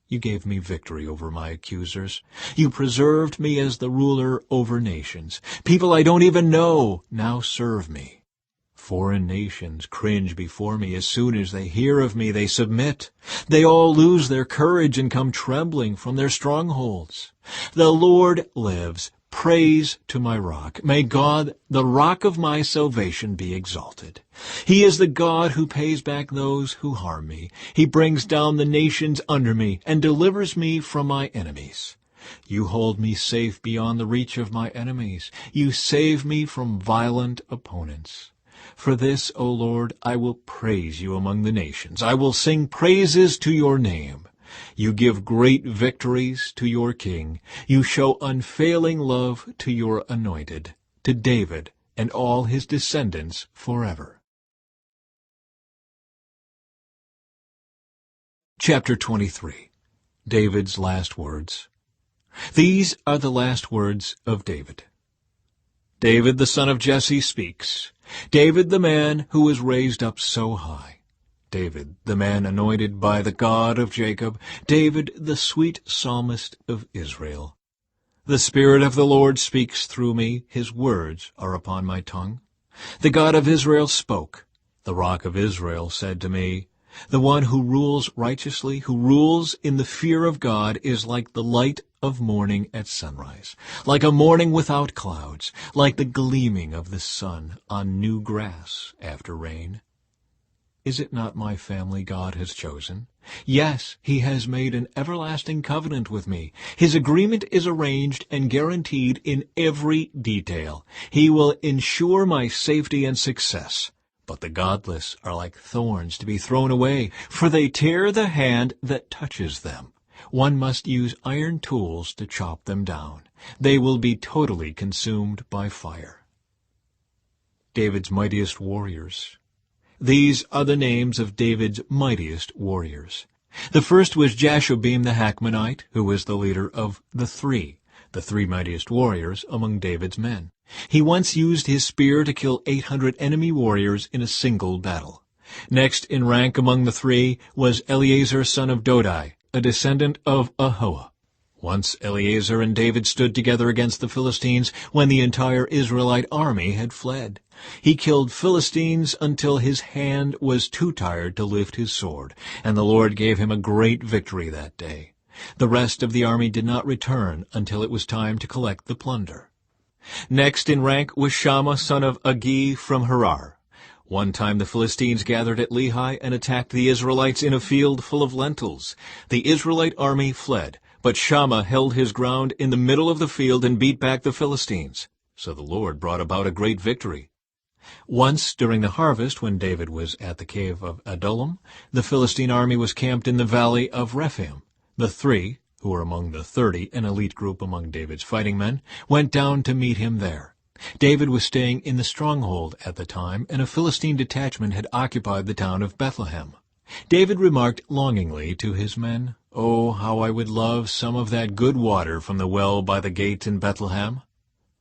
You gave me victory over my accusers. You preserved me as the ruler over nations. People I don't even know now serve me. Foreign nations cringe before me. As soon as they hear of me, they submit. They all lose their courage and come trembling from their strongholds. The Lord lives. Praise to my rock. May God, the rock of my salvation, be exalted. He is the God who pays back those who harm me. He brings down the nations under me and delivers me from my enemies. You hold me safe beyond the reach of my enemies. You save me from violent opponents. For this, O Lord, I will praise you among the nations. I will sing praises to your name. You give great victories to your king. You show unfailing love to your anointed, to David and all his descendants forever. Chapter 23. David's last words. These are the last words of David. David, the son of Jesse, speaks. David, the man who was raised up so high. David, the man anointed by the God of Jacob. David, the sweet psalmist of Israel. The Spirit of the Lord speaks through me. His words are upon my tongue. The God of Israel spoke. The Rock of Israel said to me, The one who rules righteously, who rules in the fear of God, is like the light of morning at sunrise, like a morning without clouds, like the gleaming of the sun on new grass after rain. Is it not my family God has chosen? Yes, he has made an everlasting covenant with me. His agreement is arranged and guaranteed in every detail. He will ensure my safety and success. But the godless are like thorns to be thrown away, for they tear the hand that touches them. One must use iron tools to chop them down. They will be totally consumed by fire. David's mightiest warriors. These are the names of David's mightiest warriors. The first was Jashobeam the Hakmonite, who was the leader of the three mightiest warriors among David's men. He once used his spear to kill 800 enemy warriors in a single battle. Next in rank among the three was Eleazar son of Dodai, a descendant of Ahoah. Once Eleazar and David stood together against the Philistines when the entire Israelite army had fled. He killed Philistines until his hand was too tired to lift his sword, and the Lord gave him a great victory that day. The rest of the army did not return until it was time to collect the plunder. Next in rank was Shammah son of Agi from Harar. One time the Philistines gathered at Lehi and attacked the Israelites in a field full of lentils. The Israelite army fled, but Shammah held his ground in the middle of the field and beat back the Philistines. So the Lord brought about a great victory. Once during the harvest, when David was at the cave of Adullam, the Philistine army was camped in the valley of Rephaim. The three, who were among the 30, an elite group among David's fighting men, went down to meet him there. David was staying in the stronghold at the time, and a Philistine detachment had occupied the town of Bethlehem. David remarked longingly to his men, "Oh, how I would love some of that good water from the well by the gate in Bethlehem."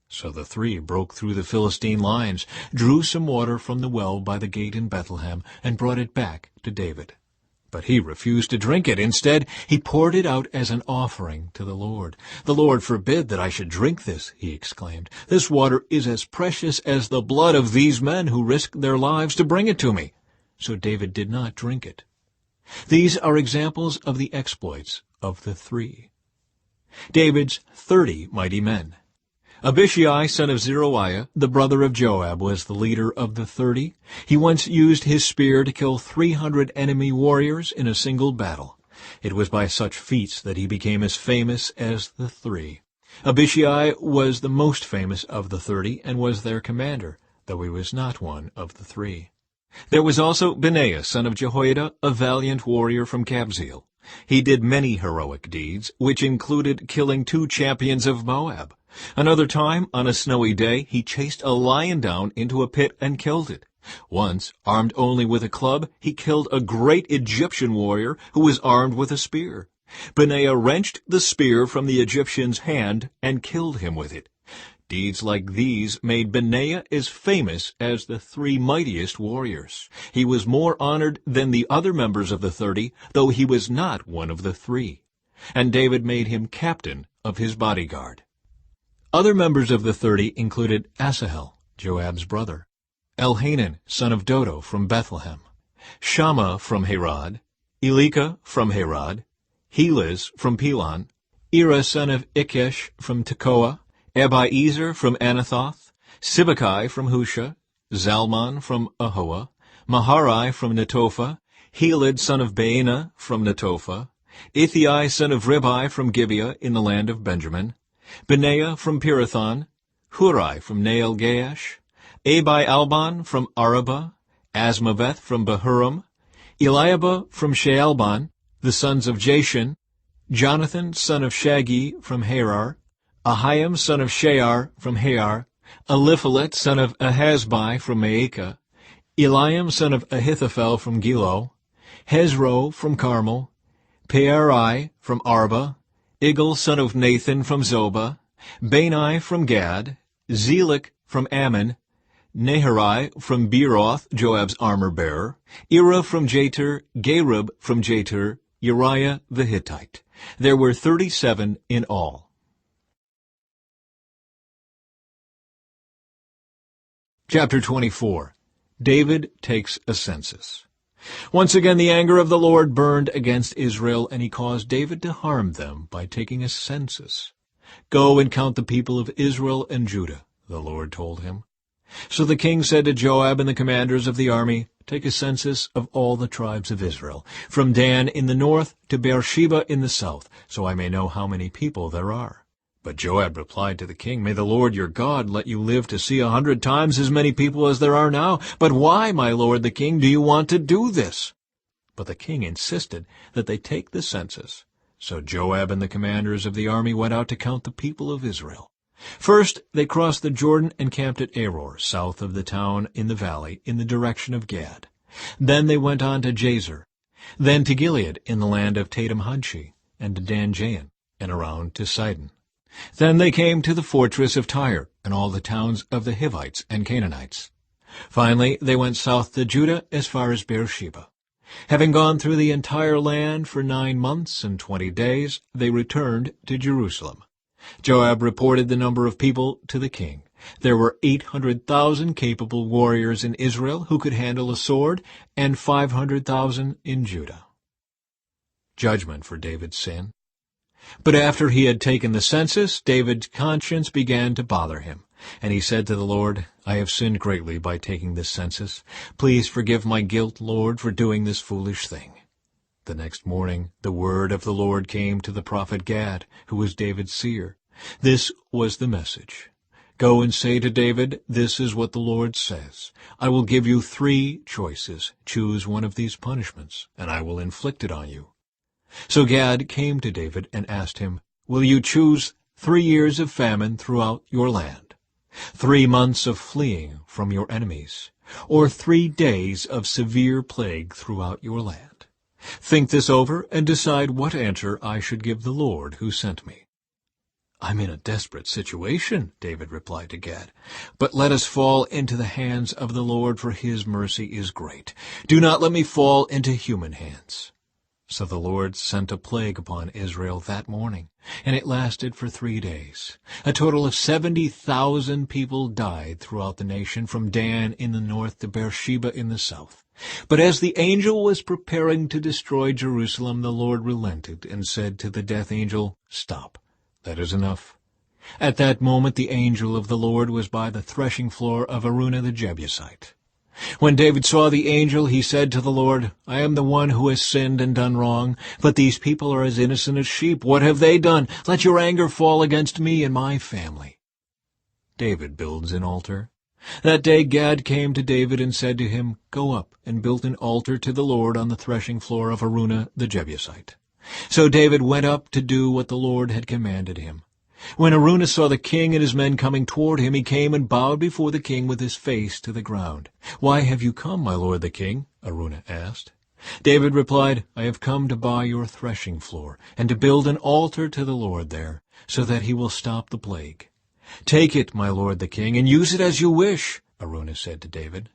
So the three broke through the Philistine lines, drew some water from the well by the gate in Bethlehem, and brought it back to David. But he refused to drink it. Instead, he poured it out as an offering to the Lord. "The Lord forbid that I should drink this," he exclaimed. "This water is as precious as the blood of these men who risked their lives to bring it to me." So David did not drink it. These are examples of the exploits of the three. David's 30 mighty men. Abishai, son of Zeruiah, the brother of Joab, was the leader of the 30. He once used his spear to kill 300 enemy warriors in a single battle. It was by such feats that he became as famous as the three. Abishai was the most famous of the 30 and was their commander, though he was not one of the three. There was also Benaiah, son of Jehoiada, a valiant warrior from Kabzeel. He did many heroic deeds, which included killing 2 champions of Moab. Another time, on a snowy day, he chased a lion down into a pit and killed it. Once, armed only with a club, he killed a great Egyptian warrior who was armed with a spear. Benaiah wrenched the spear from the Egyptian's hand and killed him with it. Deeds like these made Benaiah as famous as the 3 mightiest warriors. He was more honored than the other members of the 30, though he was not one of the 3. And David made him captain of his bodyguard. Other members of the 30 included Asahel, Joab's brother, Elhanan, son of Dodo, from Bethlehem, Shammah from Herod, Elika from Herod, Helez from Pelon, Ira, son of Ikesh, from Tekoa, Abiezer from Anathoth, Sibbecai from Husha, Zalmon from Ahoah, Maharai from Netophah, Heled, son of Baanah, from Netophah, Ithai, son of Ribai, from Gibeah in the land of Benjamin, Benaiah from Pirathon, Hurai from Nael-Gaash, Abi-Alban from Arabah, Asmaveth from Bahurim, Eliabah from Shaalban, the sons of Jashan, Jonathan, son of Shagi, from Harar, Ahiam, son of Shear, from Harar, Eliphalet, son of Ahasbai, from Maacah, Eliam, son of Ahithophel, from Gilo, Hezro, from Carmel, Pearai, from Arba, Igal, son of Nathan, from Zobah, Bani from Gad, Zelek from Ammon, Naharai from Beeroth, Joab's armor-bearer, Ira from Jatir, Gareb from Jatir, Uriah the Hittite. There were 37 in all. Chapter 24. David takes a census. Once again the anger of the Lord burned against Israel, and he caused David to harm them by taking a census. "Go and count the people of Israel and Judah," the Lord told him. So the king said to Joab and the commanders of the army, "Take a census of all the tribes of Israel, from Dan in the north to Beersheba in the south, so I may know how many people there are." But Joab replied to the king, "May the Lord your God let you live to see 100 times as many people as there are now. But why, my lord the king, do you want to do this?" But the king insisted that they take the census. So Joab and the commanders of the army went out to count the people of Israel. First they crossed the Jordan and camped at Aror, south of the town in the valley, in the direction of Gad. Then they went on to Jazer, then to Gilead in the land of Tadim-Hadshi, and to Dan-Jain, and around to Sidon. Then they came to the fortress of Tyre, and all the towns of the Hivites and Canaanites. Finally they went south to Judah as far as Beersheba. Having gone through the entire land for 9 months and 20 days, they returned to Jerusalem. Joab reported the number of people to the king. There were 800,000 capable warriors in Israel who could handle a sword, and 500,000 in Judah. Judgment for David's sin. But after he had taken the census, David's conscience began to bother him. And he said to the Lord, "I have sinned greatly by taking this census. Please forgive my guilt, Lord, for doing this foolish thing." The next morning the word of the Lord came to the prophet Gad, who was David's seer. This was the message. "Go and say to David, this is what the Lord says. I will give you 3 choices. Choose one of these punishments, and I will inflict it on you." So Gad came to David and asked him, "Will you choose 3 years of famine throughout your land, 3 months of fleeing from your enemies, or 3 days of severe plague throughout your land? Think this over and decide what answer I should give the Lord who sent me." "I'm in a desperate situation," David replied to Gad. "But let us fall into the hands of the Lord, for his mercy is great. Do not let me fall into human hands." So the Lord sent a plague upon Israel that morning, and it lasted for 3 days. A total of 70,000 people died throughout the nation, from Dan in the north to Beersheba in the south. But as the angel was preparing to destroy Jerusalem, the Lord relented and said to the death angel, "Stop, that is enough." At that moment the angel of the Lord was by the threshing floor of Araunah the Jebusite. When David saw the angel, he said to the Lord, "I am the one who has sinned and done wrong, but these people are as innocent as sheep. What have they done? Let your anger fall against me and my family." David builds an altar. That day Gad came to David and said to him, "Go up and build an altar to the Lord on the threshing floor of Araunah the Jebusite." So David went up to do what the Lord had commanded him. When Araunah saw the king and his men coming toward him, he came and bowed before the king with his face to the ground. "Why have you come, my lord the king?" Araunah asked. David replied, "I have come to buy your threshing floor, and to build an altar to the Lord there, so that he will stop the plague." "Take it, my lord the king, and use it as you wish," Araunah said to David.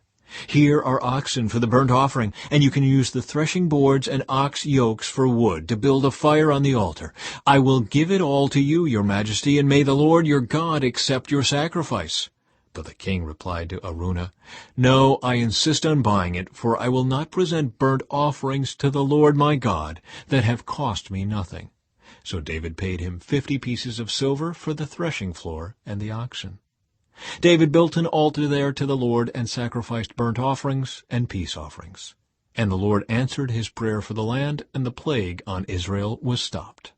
"Here are oxen for the burnt offering, and you can use the threshing boards and ox yokes for wood to build a fire on the altar. I will give it all to you, your majesty, and may the Lord your God accept your sacrifice." But the king replied to Araunah, "No, I insist on buying it, for I will not present burnt offerings to the Lord my God that have cost me nothing." So David paid him 50 pieces of silver for the threshing floor and the oxen. David built an altar there to the Lord and sacrificed burnt offerings and peace offerings. And the Lord answered his prayer for the land, and the plague on Israel was stopped.